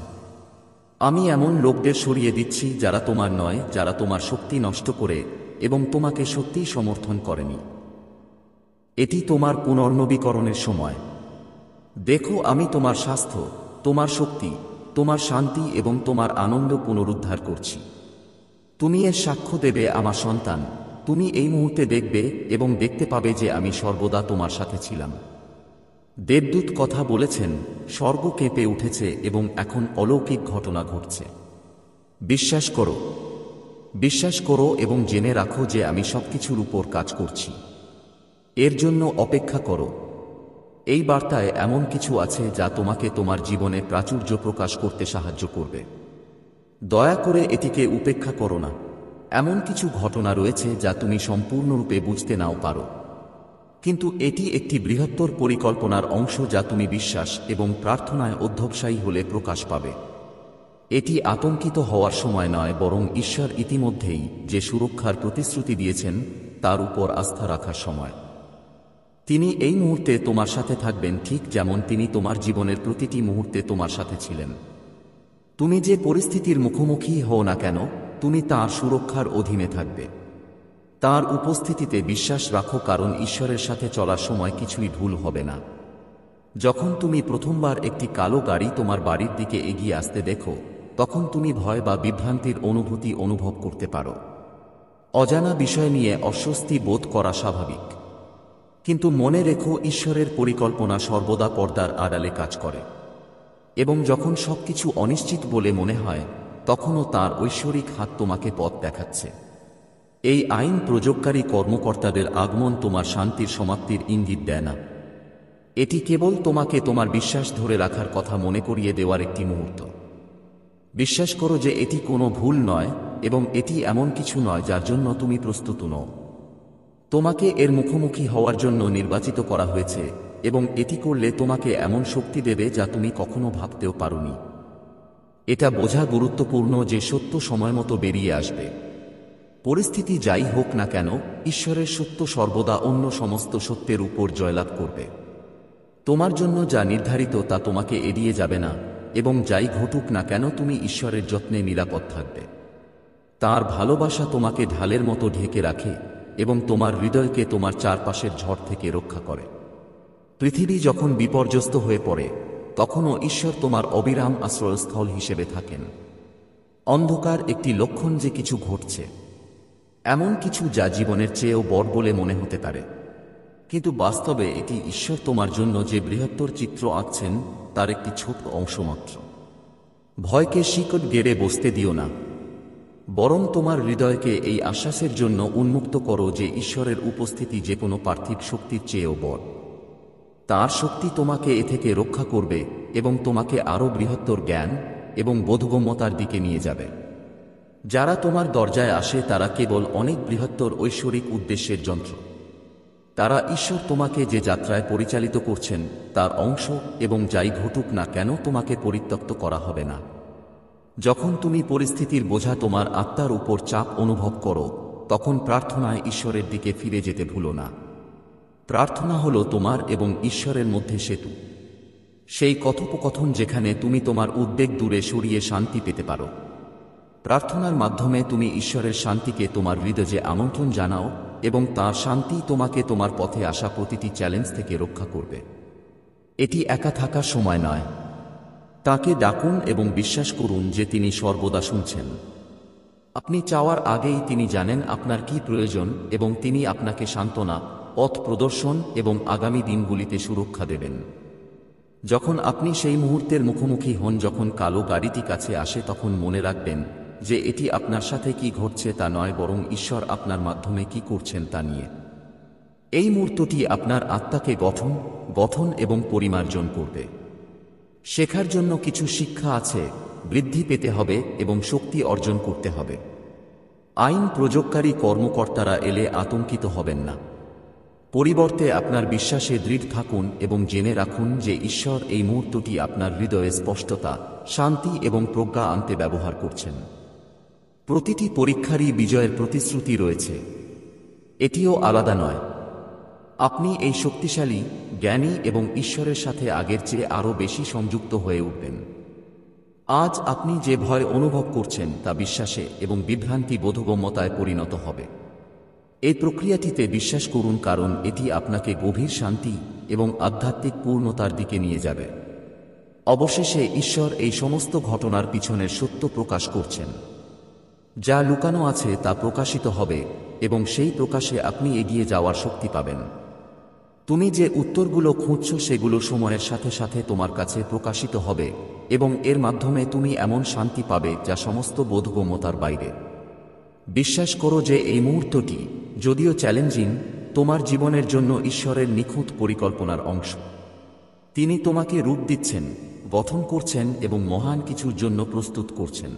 আমি এমন লোকদের সরিয়ে দিচ্ছি যারা তোমার নয়, যারা তোমার শক্তি নষ্ট করে এবং তোমাকে সত্যিই সমর্থন করেনি। এটি তোমার পুনর্নবীকরণের সময়। দেখো, আমি তোমার স্বাস্থ্য, তোমার শক্তি, তোমার শান্তি এবং তোমার আনন্দ পুনরুদ্ধার করছি। তুমি এর সাক্ষ্য দেবে আমার সন্তান। তুমি এই মুহূর্তে দেখবে এবং দেখতে পাবে যে আমি সর্বদা তোমার সাথে ছিলাম। দেবদূত কথা বলেছেন, স্বর্গ কেঁপে উঠেছে এবং এখন অলৌকিক ঘটনা ঘটছে। বিশ্বাস করো, বিশ্বাস করো এবং জেনে রাখো যে আমি সবকিছুর উপর কাজ করছি। এর জন্য অপেক্ষা করো। এই বার্তায় এমন কিছু আছে যা তোমাকে তোমার জীবনে প্রাচুর্য প্রকাশ করতে সাহায্য করবে। দয়া করে এটিকে উপেক্ষা করো না। এমন কিছু ঘটনা রয়েছে যা তুমি সম্পূর্ণরূপে বুঝতে নাও পারো, কিন্তু এটি একটি বৃহত্তর পরিকল্পনার অংশ যা তুমি বিশ্বাস এবং প্রার্থনায় অধ্যবসায়ী হলে প্রকাশ পাবে। এটি আতঙ্কিত হওয়ার সময় নয়, বরং ঈশ্বর ইতিমধ্যেই যে সুরক্ষার প্রতিশ্রুতি দিয়েছেন তার উপর আস্থা রাখার সময়। তিনি এই মুহূর্তে তোমার সাথে থাকবেন, ঠিক যেমন তিনি তোমার জীবনের প্রতিটি মুহূর্তে তোমার সাথে ছিলেন। তুমি যে পরিস্থিতির মুখোমুখি হও না কেন, তুমি তাঁর সুরক্ষার অধীনে থাকবে। তাঁর উপস্থিতিতে বিশ্বাস রাখো, কারণ ঈশ্বরের সাথে চলার সময় কিছুই ভুল হবে না। যখন তুমি প্রথমবার একটি কালো গাড়ি তোমার বাড়ির দিকে এগিয়ে আসতে দেখো, তখন তুমি ভয় বা বিভ্রান্তির অনুভূতি অনুভব করতে পারো। অজানা বিষয় নিয়ে অস্বস্তি বোধ করা স্বাভাবিক, কিন্তু মনে রেখো ঈশ্বরের পরিকল্পনা সর্বদা পর্দার আড়ালে কাজ করে, এবং যখন সবকিছু অনিশ্চিত বলে মনে হয় তখনও তাঁর ঐশ্বরিক হাত তোমাকে পথ দেখাচ্ছে। এই আইন প্রয়োগকারী কর্মকর্তাদের আগমন তোমার শান্তির সমাপ্তির ইঙ্গিত দেয় না। এটি কেবল তোমাকে তোমার বিশ্বাস ধরে রাখার কথা মনে করিয়ে দেওয়ার একটি মুহূর্ত। বিশ্বাস করো যে এটি কোনো ভুল নয়, এবং এটি এমন কিছু নয় যার জন্য তুমি প্রস্তুত নও। তোমাকে এর মুখোমুখি হওয়ার জন্য নির্বাচিত করা হয়েছে, এবং এটি করলে তোমাকে এমন শক্তি দেবে যা তুমি কখনো ভাবতেও পারোনি। এটা বোঝা গুরুত্বপূর্ণ যে সত্য সময়মতো বেরিয়ে আসবে। পরিস্থিতি যাই হোক না কেন, ঈশ্বরের সত্য সর্বদা অন্য সমস্ত সত্যের উপর জয়লাভ করবে। তোমার জন্য যা নির্ধারিত তা তোমাকে এড়িয়ে যাবে না, এবং যাই ঘটুক না কেন তুমি ঈশ্বরের যত্নে নিরাপদ থাকবে। তার ভালোবাসা তোমাকে ঢালের মতো ঢেকে রাখে এবং তোমার হৃদয়কে তোমার চারপাশের ঝড় থেকে রক্ষা করে। পৃথিবী যখন বিপর্যস্ত হয়ে পড়ে, তখনও ঈশ্বর তোমার অবিরাম আশ্রয়স্থল হিসেবে থাকেন। অন্ধকার একটি লক্ষণ যে কিছু ঘটছে, এমন কিছু যা জীবনের চেয়েও বড় বলে মনে হতে পারে, কিন্তু বাস্তবে এটি ঈশ্বর তোমার জন্য যে বৃহত্তর চিত্র আঁকছেন তার একটি ছোট অংশ মাত্র। ভয়কে শিকড় গেড়ে বসতে দিও না, বরং তোমার হৃদয়কে এই আশ্বাসের জন্য উন্মুক্ত করো যে ঈশ্বরের উপস্থিতি যে কোনো পার্থিব শক্তির চেয়েও বড়। তার শক্তি তোমাকে এ থেকে রক্ষা করবে এবং তোমাকে আরও বৃহত্তর জ্ঞান এবং বোধগম্যতার দিকে নিয়ে যাবে। যারা তোমার দরজায় আসে তারা কেবল অনেক বৃহত্তর ঐশ্বরিক উদ্দেশ্যের যন্ত্র। তারা ঈশ্বর তোমাকে যে যাত্রায় পরিচালিত করছেন তার অংশ, এবং যাই ঘটুক না কেন তোমাকে পরিত্যক্ত করা হবে না। যখন তুমি পরিস্থিতির বোঝা তোমার আত্মার উপর চাপ অনুভব করো, তখন প্রার্থনায় ঈশ্বরের দিকে ফিরে যেতে ভুলো না। প্রার্থনা হলো তোমার এবং ঈশ্বরের মধ্যে সেতু, সেই কথোপকথন যেখানে তুমি তোমার উদ্বেগ দূরে সরিয়ে শান্তি পেতে পারো। প্রার্থনার মাধ্যমে তুমি ঈশ্বরের শান্তিকে তোমার হৃদয়ে আমন্ত্রণ জানাও, এবং তাঁর শান্তি তোমাকে তোমার পথে আসা প্রতিটি চ্যালেঞ্জ থেকে রক্ষা করবে। এটি একা থাকার সময় নয়। তাকে ডাকুন এবং বিশ্বাস করুন যে তিনি সর্বদা শুনছেন। আপনি চাওয়ার আগেই তিনি জানেন আপনার কি প্রয়োজন, এবং তিনি আপনাকে সান্ত্বনা, পথ প্রদর্শন এবং আগামী দিনগুলিতে সুরক্ষা দেবেন। যখন আপনি সেই মুহূর্তের মুখোমুখি হন যখন কালো গাড়িটি কাছে আসে, তখন মনে রাখবেন যে এটি আপনার সাথে কি ঘটছে তা নয়, বরং ঈশ্বর আপনার মাধ্যমে কি করছেন তা নিয়ে। এই মুহূর্তটি আপনার আত্মাকে গঠন এবং পরিমার্জন করবে। শেখার জন্য কিছু শিক্ষা আছে, বৃদ্ধি পেতে হবে এবং শক্তি অর্জন করতে হবে। আইন প্রয়োগকারী কর্মকর্তারা এলে আতঙ্কিত হবেন না। পরিবর্তে আপনার বিশ্বাসে দৃঢ় থাকুন এবং জেনে রাখুন যে ঈশ্বর এই মুহূর্তটি আপনার হৃদয়ে স্পষ্টতা, শান্তি এবং প্রজ্ঞা আনতে ব্যবহার করছেন। প্রতিটি পরীক্ষারই বিজয়ের প্রতিশ্রুতি রয়েছে। এটিও আলাদা নয়। আপনি এই শক্তিশালী, জ্ঞানী এবং ঈশ্বরের সাথে আগের চেয়ে আরও বেশি সংযুক্ত হয়ে উঠবেন। আজ আপনি যে ভয় অনুভব করছেন তা বিশ্বাসে এবং বিভ্রান্তি বোধগম্যতায় পরিণত হবে। এই প্রক্রিয়াটিতে বিশ্বাস করুন, কারণ এটি আপনাকে গভীর শান্তি এবং আধ্যাত্মিক পূর্ণতার দিকে নিয়ে যাবে। অবশেষে ঈশ্বর এই সমস্ত ঘটনার পিছনের সত্য প্রকাশ করছেন। যা লুকানো আছে তা প্রকাশিত হবে, এবং সেই প্রকাশে আপনি এগিয়ে যাওয়ার শক্তি পাবেন। তুমি যে উত্তরগুলো খুঁজছো সেগুলো সময়ের সাথে সাথে তোমার কাছে প্রকাশিত হবে, এবং এর মাধ্যমে তুমি এমন শান্তি পাবে যা সমস্ত বোধগম্যতার বাইরে। বিশ্বাস করো যে এই মুহূর্তটি, যদিও চ্যালেঞ্জিং, তোমার জীবনের জন্য ঈশ্বরের নিখুঁত পরিকল্পনার অংশ। তিনি তোমাকে রূপ দিচ্ছেন, গঠন করছেন এবং মহান কিছুর জন্য প্রস্তুত করছেন।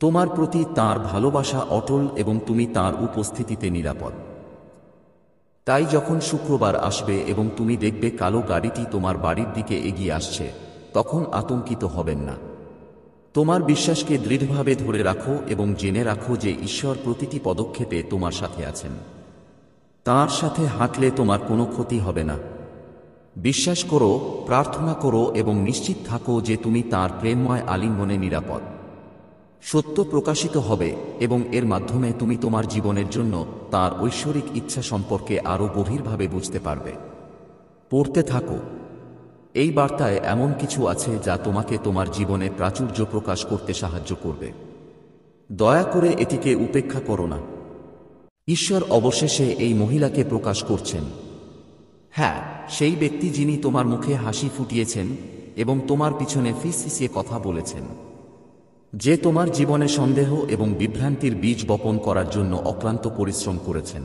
তোমার প্রতি তাঁর ভালোবাসা অটল এবং তুমি তাঁর উপস্থিতিতে নিরাপদ। তাই যখন শুক্রবার আসবে এবং তুমি দেখবে কালো গাড়িটি তোমার বাড়ির দিকে এগিয়ে আসছে, তখন আতঙ্কিত হবেন না। তোমার বিশ্বাসকে দৃঢ়ভাবে ধরে রাখো এবং জেনে রাখো যে ঈশ্বর প্রতিটি পদক্ষেপে তোমার সাথে আছেন। তাঁর সাথে হাঁটলে তোমার কোনো ক্ষতি হবে না। বিশ্বাস করো, প্রার্থনা করো এবং নিশ্চিত থাকো যে তুমি তাঁর প্রেমময় আলিঙ্গনে নিরাপদ। সত্য প্রকাশিত হবে এবং এর মাধ্যমে তুমি তোমার জীবনের জন্য তাঁর ঐশ্বরিক ইচ্ছা সম্পর্কে আরও গভীরভাবে বুঝতে পারবে। পড়তে থাকো। এই বার্তায় এমন কিছু আছে যা তোমাকে তোমার জীবনে প্রাচুর্য প্রকাশ করতে সাহায্য করবে। দয়া করে এটিকে উপেক্ষা করো না। ঈশ্বর অবশেষে এই মহিলাকে প্রকাশ করছেন। হ্যাঁ, সেই ব্যক্তি যিনি তোমার মুখে হাসি ফুটিয়েছেন এবং তোমার পিছনে ফিসফিসিয়ে কথা বলেছেন, যে তোমার জীবনে সন্দেহ এবং বিভ্রান্তির বীজ বপন করার জন্য অক্লান্ত পরিশ্রম করেছেন।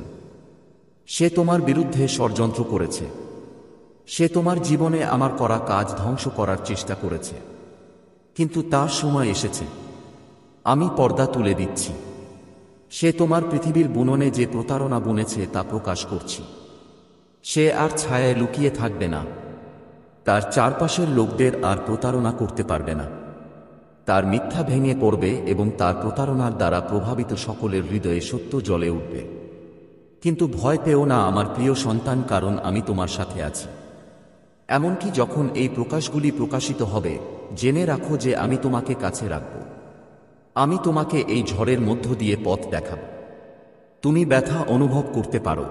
সে তোমার বিরুদ্ধে ষড়যন্ত্র করেছে। সে তোমার জীবনে আমার করা কাজ ধ্বংস করার চেষ্টা করেছে, কিন্তু তার সময় এসেছে। আমি পর্দা তুলে দিচ্ছি। সে তোমার পৃথিবীর বুননে যে প্রতারণা বুনেছে তা প্রকাশ করছি। সে আর ছায়ায় লুকিয়ে থাকবে না। তার চারপাশের লোকদের আর প্রতারণা করতে পারবে না। তার মিথ্যা ভেঙে পড়বে এবং তার প্রতারণার দ্বারা প্রভাবিত সকলের হৃদয়ে সত্য জ্বলে উঠবে। কিন্তু ভয় পেও না আমার প্রিয় সন্তান, কারণ আমি তোমার সাথে আছি। এমনকি যখন এই প্রকাশগুলি প্রকাশিত হবে, জেনে রাখো যে আমি তোমাকে কাছে রাখব। আমি তোমাকে এই ঝড়ের মধ্য দিয়ে পথ দেখাব। তুমি ব্যথা অনুভব করতে পারো,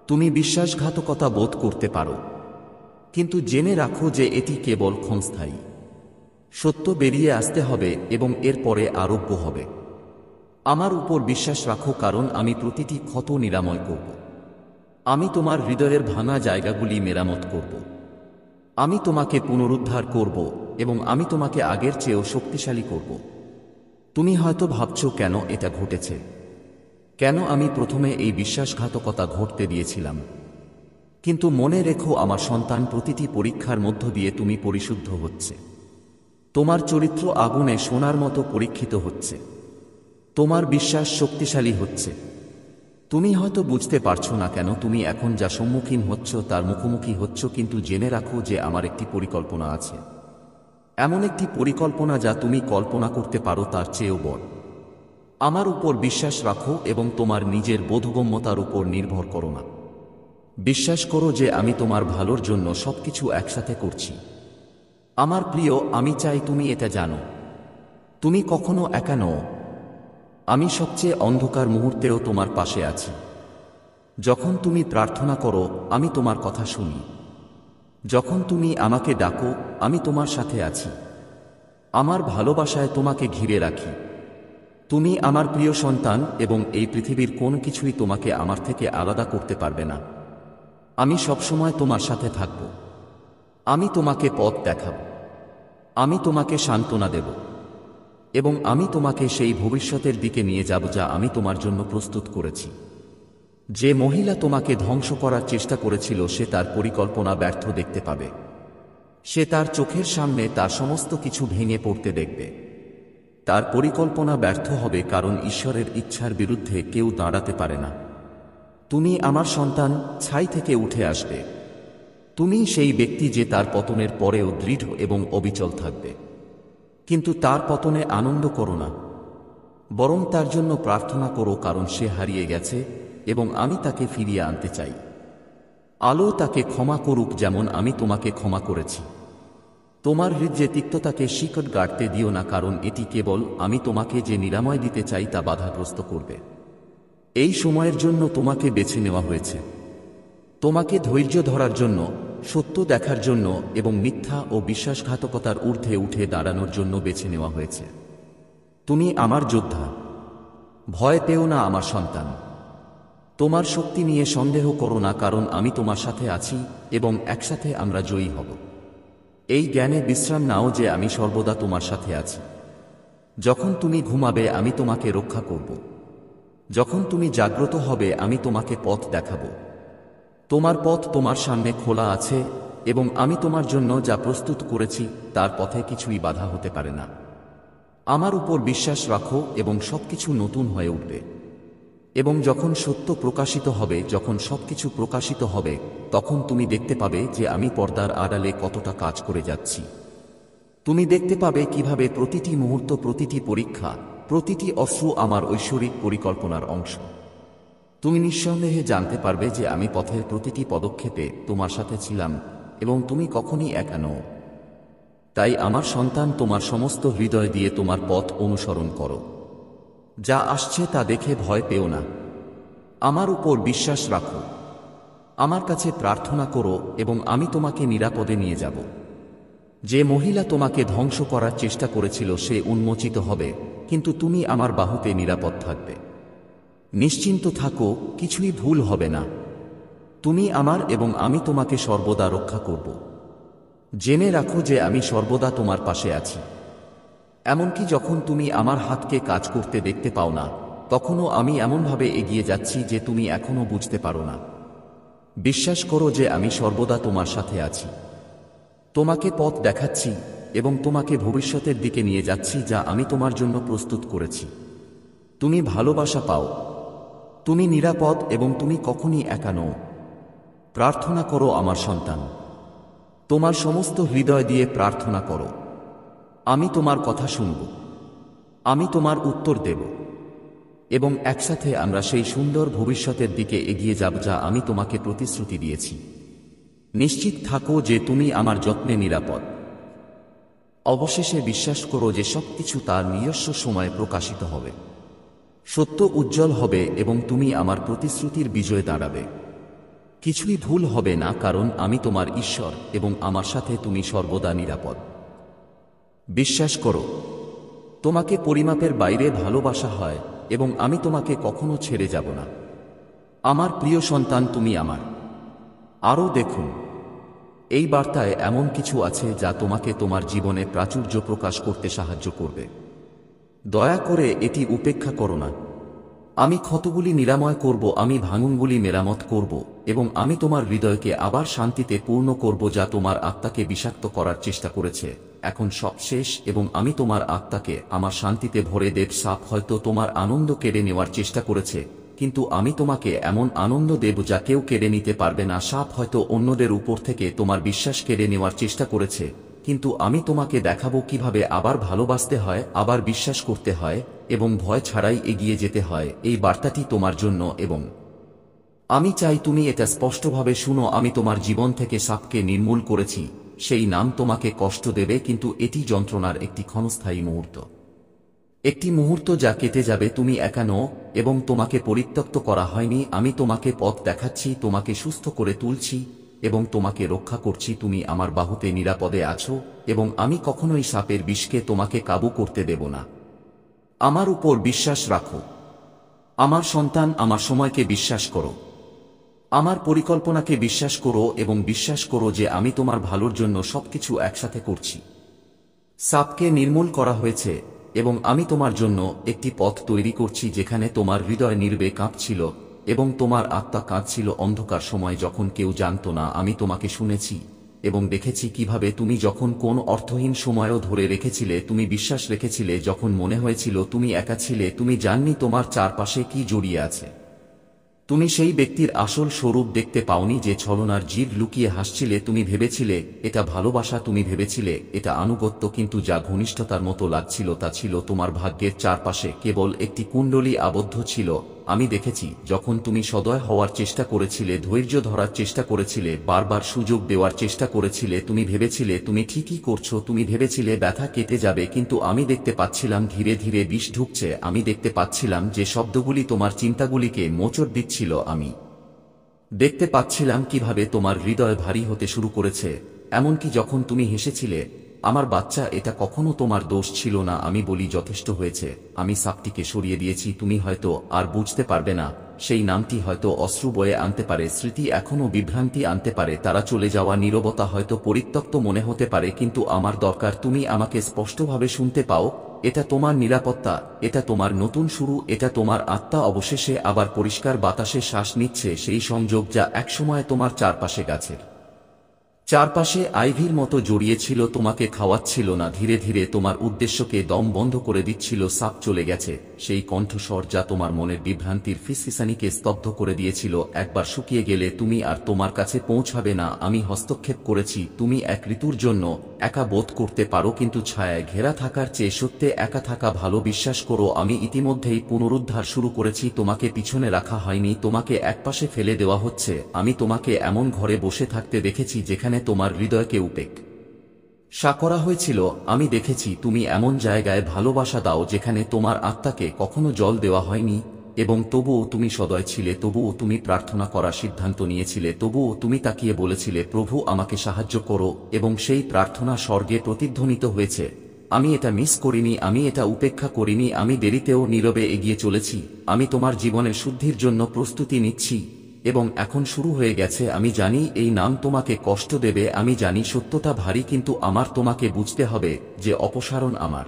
তুমি বিশ্বাসঘাতকতা বোধ করতে পারো, কিন্তু জেনে রাখো যে এটি কেবল ক্ষণস্থায়ী। সত্য বেরিয়ে আসতে হবে এবং এরপরে আরোগ্য হবে। আমার উপর বিশ্বাস রাখো, কারণ আমি প্রতিটি ক্ষত নিরাময় করব। আমি তোমার হৃদয়ের ভাঙা জায়গাগুলি মেরামত করব। আমি তোমাকে পুনরুদ্ধার করব এবং আমি তোমাকে আগের চেয়েও শক্তিশালী করব। তুমি হয়তো ভাবছো কেন এটা ঘটেছে, কেন আমি প্রথমে এই বিশ্বাসঘাতকতা ঘটতে দিয়েছিলাম। কিন্তু মনে রেখো আমার সন্তান, প্রতিটি পরীক্ষার মধ্য দিয়ে তুমি পরিশুদ্ধ হচ্ছে। তোমার চরিত্র আগুনে সোনার মতো পরীক্ষিত হচ্ছে। তোমার বিশ্বাস শক্তিশালী হচ্ছে। তুমি হয়তো বুঝতে পারছো না কেন তুমি এখন যা সম্মুখীন হচ্ছ তার মুখোমুখি হচ্ছ, কিন্তু জেনে রাখো যে আমার একটি পরিকল্পনা আছে। এমন একটি পরিকল্পনা যা তুমি কল্পনা করতে পারো তার চেয়েও বড়। আমার উপর বিশ্বাস রাখো এবং তোমার নিজের বোধগম্যতার উপর নির্ভর করো না। বিশ্বাস করো যে আমি তোমার ভালোর জন্য সবকিছু একসাথে করছি। আমার প্রিয়, আমি চাই তুমি এটা জানো। তুমি কখনো একা নও। আমি সবচেয়ে অন্ধকার মুহূর্তেও তোমার পাশে আছি। যখন তুমি প্রার্থনা করো, আমি তোমার কথা শুনি। যখন তুমি আমাকে ডাকো, আমি তোমার সাথে আছি। আমার ভালোবাসায় তোমাকে ঘিরে রাখি। তুমি আমার প্রিয় সন্তান এবং এই পৃথিবীর কোনো কিছুই তোমাকে আমার থেকে আলাদা করতে পারবে না। আমি সবসময় তোমার সাথে থাকব। আমি তোমাকে পথ দেখাব। আমি তোমাকে সান্ত্বনা দেব এবং আমি তোমাকে সেই ভবিষ্যতের দিকে নিয়ে যাব যা আমি তোমার জন্য প্রস্তুত করেছি। যে মহিলা তোমাকে ধ্বংস করার চেষ্টা করেছিল সে তার পরিকল্পনা ব্যর্থ দেখতে পাবে। সে তার চোখের সামনে তার সমস্ত কিছু ভেঙে পড়তে দেখবে। তার পরিকল্পনা ব্যর্থ হবে, কারণ ঈশ্বরের ইচ্ছার বিরুদ্ধে কেউ দাঁড়াতে পারে না। তুমি আমার সন্তান, ছাই থেকে উঠে আসবে। তুমি সেই ব্যক্তি যে তার পতনের পরেও দৃঢ় এবং অবিচল থাকবে। কিন্তু তার পতনে আনন্দ করো না, বরং তার জন্য প্রার্থনা করো, কারণ সে হারিয়ে গেছে এবং আমি তাকে ফিরিয়ে আনতে চাই। আলো তাকে ক্ষমা করুক যেমন আমি তোমাকে ক্ষমা করেছি। তোমার হৃদয়ে তিক্ততাকে শিকড় গাড়তে দিও না, কারণ এটি কেবল আমি তোমাকে যে নিরাময় দিতে চাই তা বাধাগ্রস্ত করবে। এই সময়ের জন্য তোমাকে বেছে নেওয়া হয়েছে। তোমাকে ধৈর্য ধরার জন্য, সত্য দেখার জন্য এবং মিথ্যা ও বিশ্বাসঘাতকতার ঊর্ধ্বে উঠে দাঁড়ানোর জন্য বেছে নেওয়া হয়েছে। তুমি আমার যোদ্ধা। ভয় পেও না আমার সন্তান। তোমার শক্তি নিয়ে সন্দেহ করো না, কারণ আমি তোমার সাথে আছি এবং একসাথে আমরা জয়ী হব। এই জ্ঞানে বিশ্রাম নাও যে আমি সর্বদা তোমার সাথে আছি। যখন তুমি ঘুমাবে আমি তোমাকে রক্ষা করব। যখন তুমি জাগ্রত হবে আমি তোমাকে পথ দেখাব। তোমার পথ তোমার সামনে খোলা আছে এবং আমি তোমার জন্য যা প্রস্তুত করেছি তার পথে কিছুই বাধা হতে পারে না। আমার উপর বিশ্বাস রাখো এবং সবকিছু নতুন হয়ে উঠবে। এবং যখন সত্য প্রকাশিত হবে, যখন সবকিছু প্রকাশিত হবে, তখন তুমি দেখতে পাবে যে আমি পর্দার আড়ালে কতটা কাজ করে যাচ্ছি। তুমি দেখতে পাবে কিভাবে প্রতিটি মুহূর্ত, প্রতিটি পরীক্ষা, প্রতিটি অশ্রু আমার ঐশ্বরিক পরিকল্পনার অংশ। তুমি নিঃসন্দেহে জানতে পারবে যে আমি পথের প্রতিটি পদক্ষেপে তোমার সাথে ছিলাম এবং তুমি কখনই একা নও। তাই আমার সন্তান, তোমার সমস্ত হৃদয় দিয়ে তোমার পথ অনুসরণ করো। যা আসছে তা দেখে ভয় পেও না। আমার উপর বিশ্বাস রাখো। আমার কাছে প্রার্থনা করো এবং আমি তোমাকে নিরাপদে নিয়ে যাব। যে মহিলা তোমাকে ধ্বংস করার চেষ্টা করেছিল সে উন্মোচিত হবে, কিন্তু তুমি আমার বাহুতে নিরাপদ থাকবে। নিশ্চিন্ত থাকো, কিছুই ভুল হবে না। তুমি আমার এবং আমি তোমাকে সর্বদা রক্ষা করব। জেনে রাখো যে আমি সর্বদা তোমার পাশে আছি। এমনকি যখন তুমি আমার হাতকে কাজ করতে দেখতে পাও না, তখনও আমি এমনভাবে এগিয়ে যাচ্ছি যে তুমি এখনো বুঝতে পারো না। বিশ্বাস করো যে আমি সর্বদা তোমার সাথে আছি। তোমাকে পথ দেখাচ্ছি এবং তোমাকে ভবিষ্যতের দিকে নিয়ে যাচ্ছি যা আমি তোমার জন্য প্রস্তুত করেছি। তুমি ভালোবাসা পাও, তুমি নিরাপদ এবং তুমি কখনই একা নও। প্রার্থনা করো আমার সন্তান। তোমার সমস্ত হৃদয় দিয়ে প্রার্থনা করো। আমি তোমার কথা শুনব, আমি তোমার উত্তর দেব এবং একসাথে আমরা সেই সুন্দর ভবিষ্যতের দিকে এগিয়ে যাব যা আমি তোমাকে প্রতিশ্রুতি দিয়েছি। নিশ্চিত থাকো যে তুমি আমার যত্নে নিরাপদ। অবশেষে বিশ্বাস করো যে সবকিছু তার নিজস্ব সময়ে প্রকাশিত হবে। সত্য উজ্জ্বল হবে এবং তুমি আমার প্রতিশ্রুতির বিজয়ে দাঁড়াবে। কিছুই ভুল হবে না, কারণ আমি তোমার ঈশ্বর এবং আমার সাথে তুমি সর্বদা নিরাপদ। বিশ্বাস করো, তোমাকে পরিমাপের বাইরে ভালোবাসা হয় এবং আমি তোমাকে কখনো ছেড়ে যাব না। আমার প্রিয় সন্তান, তুমি আমার। আরও দেখুন, এই বার্তায় এমন কিছু আছে যা তোমাকে তোমার জীবনে প্রাচুর্য প্রকাশ করতে সাহায্য করবে। দয়া করে এটি উপেক্ষা করো না। আমি ক্ষতগুলি নিরাময় করব, আমি ভাঙনগুলি মেরামত করব এবং আমি তোমার হৃদয়কে আবার শান্তিতে পূর্ণ করব যা তোমার আত্মাকে বিষাক্ত করার চেষ্টা করেছে। এখন সব শেষ এবং আমি তোমার আত্মাকে আমার শান্তিতে ভরে দেব। সাপ হয়তো তোমার আনন্দ কেড়ে নেওয়ার চেষ্টা করেছে, কিন্তু আমি তোমাকে এমন আনন্দ দেব যা কেউ কেড়ে নিতে পারবে না। সাপ হয়তো অন্যদের উপর থেকে তোমার বিশ্বাস কেড়ে নেওয়ার চেষ্টা করেছে, কিন্তু আমি তোমাকে দেখাবো কিভাবে আবার ভালোবাসতে হয়, আবার বিশ্বাস করতে হয় এবং ভয় ছাড়াই এগিয়ে যেতে হয়। এই বার্তাটি তোমার জন্য এবং আমি চাই তুমি এটা স্পষ্টভাবে শুনো। আমি তোমার জীবন থেকে সাপকে নির্মূল করেছি। সেই নাম তোমাকে কষ্ট দেবে, কিন্তু এটি যন্ত্রণার একটি ক্ষণস্থায়ী মুহূর্ত। একটি মুহূর্ত যা কেটে যাবে। তুমি একা নও এবং তোমাকে পরিত্যক্ত করা হয়নি। আমি তোমাকে পথ দেখাচ্ছি, তোমাকে সুস্থ করে তুলছি এবং তোমাকে রক্ষা করছি। তুমি আমার বাহুতে নিরাপদে আছো এবং আমি কখনোই সাপের বিষকে তোমাকে কাবু করতে দেব না। আমার উপর বিশ্বাস রাখো। আমার সন্তান, আমার সময়কে বিশ্বাস করো। আমার পরিকল্পনাকে বিশ্বাস করো এবং বিশ্বাস করো যে আমি তোমার ভালোর জন্য সবকিছু একসাথে করছি। সাপকে নির্মূল করা হয়েছে এবং আমি তোমার জন্য একটি পথ তৈরি করছি যেখানে তোমার হৃদয় নীরবে কাঁপছিল এবং তোমার আত্মা কাঁদছিল অন্ধকার সময় যখন কেউ জানত না। আমি তোমাকে শুনেছি এবং দেখেছি কিভাবে তুমি যখন কোন অর্থহীন সময়ও ধরে রেখেছিলে, তুমি বিশ্বাস রেখেছিলে যখন মনে হয়েছিল তুমি একা ছিলে। তুমি জাননি তোমার চারপাশে কি জড়িয়ে আছে। তুমি সেই ব্যক্তির আসল স্বরূপ দেখতে পাওনি যে ছলনার জীব লুকিয়ে হাসছিলে। তুমি ভেবেছিলে এটা ভালোবাসা, তুমি ভেবেছিলে এটা আনুগত্য, কিন্তু যা ঘনিষ্ঠতার মতো লাগছিল তা ছিল তোমার ভাগ্যের চারপাশে কেবল একটি কুণ্ডলী আবদ্ধ ছিল। আমি দেখেছি যখন তুমি সদয় হওয়ার চেষ্টা করেছিলে, ধৈর্য ধরার চেষ্টা করেছিলে, বারবার সুযোগ দেওয়ার চেষ্টা করেছিলে। তুমি ভেবেছিলে তুমি ঠিকই করছো, তুমি ভেবেছিলে ব্যথা কেটে যাবে, কিন্তু আমি দেখতে পাচ্ছিলাম ধীরে ধীরে বিষ ঢুকছে। আমি দেখতে পাচ্ছিলাম যে শব্দগুলি তোমার চিন্তাগুলিকে মোচড় দিচ্ছিল। আমি দেখতে পাচ্ছিলাম কিভাবে তোমার হৃদয় ভারী হতে শুরু করেছে, এমনকি যখন তুমি হেসেছিলে। আমার বাচ্চা, এটা কখনো তোমার দোষ ছিল না। আমি বলি যথেষ্ট হয়েছে, আমি সাপটিকে সরিয়ে দিয়েছি। তুমি হয়তো আর বুঝতে পারবে না। সেই নামটি হয়তো অশ্রু বয়ে আনতে পারে, স্মৃতি এখনো বিভ্রান্তি আনতে পারে, তারা চলে যাওয়া নীরবতা হয়তো পরিত্যক্ত মনে হতে পারে, কিন্তু আমার দরকার তুমি আমাকে স্পষ্টভাবে শুনতে পাও। এটা তোমার নিরাপত্তা, এটা তোমার নতুন শুরু, এটা তোমার আত্মা অবশেষে আবার পরিষ্কার বাতাসে শ্বাস নিচ্ছে, সেই সংযোগ যা একসময় তোমার চারপাশে গাছের চারপাশে আইভির মতো জড়িয়েছিল, তোমাকে খাওয়াচ্ছিল না, ধীরে ধীরে তোমার উদ্দেশ্যকে দম বন্ধ করে দিচ্ছিল। সাপ চলে গেছে, সেই কণ্ঠস্বর যা তোমার মনের বিভ্রান্তির ফিসফিসানিকে স্তব্ধ করে দিয়েছিল। একবার শুকিয়ে গেলে তুমি আর তোমার কাছে পৌঁছাবে না। আমি হস্তক্ষেপ করেছি। তুমি এক ঋতুর জন্য একা বোধ করতে পারো, কিন্তু ছায়ায় ঘেরা থাকার চেয়ে সত্যে একা থাকা ভালো। বিশ্বাস করো, আমি ইতিমধ্যেই পুনরুদ্ধার শুরু করেছি। তোমাকে পিছনে রাখা হয়নি, তোমাকে একপাশে ফেলে দেওয়া হচ্ছে। আমি তোমাকে এমন ঘরে বসে থাকতে দেখেছি যেখানে তোমার হৃদয়কে উপেক্ষা করা হয়েছিল। আমি দেখেছি তুমি এমন জায়গায় ভালোবাসা দাও যেখানে তোমার আত্মাকে কখনো জল দেওয়া হয়নি, এবং তবুও তুমি সদয় ছিলে, তবুও তুমি প্রার্থনা করার সিদ্ধান্ত নিয়েছিলে, তবুও তুমি তাকিয়ে বলেছিলে, প্রভু আমাকে সাহায্য করো, এবং সেই প্রার্থনা স্বর্গে প্রতিধ্বনিত হয়েছে। আমি এটা মিস করিনি, আমি এটা উপেক্ষা করিনি, আমি দেরিতেও নীরবে এগিয়ে চলেছি। আমি তোমার জীবনের শুদ্ধির জন্য প্রস্তুতি নিচ্ছি, এবং এখন শুরু হয়ে গেছে। আমি জানি এই নাম তোমাকে কষ্ট দেবে, আমি জানি সত্যটা ভারী, কিন্তু আমার তোমাকে বুঝতে হবে যে অপসারণ আমার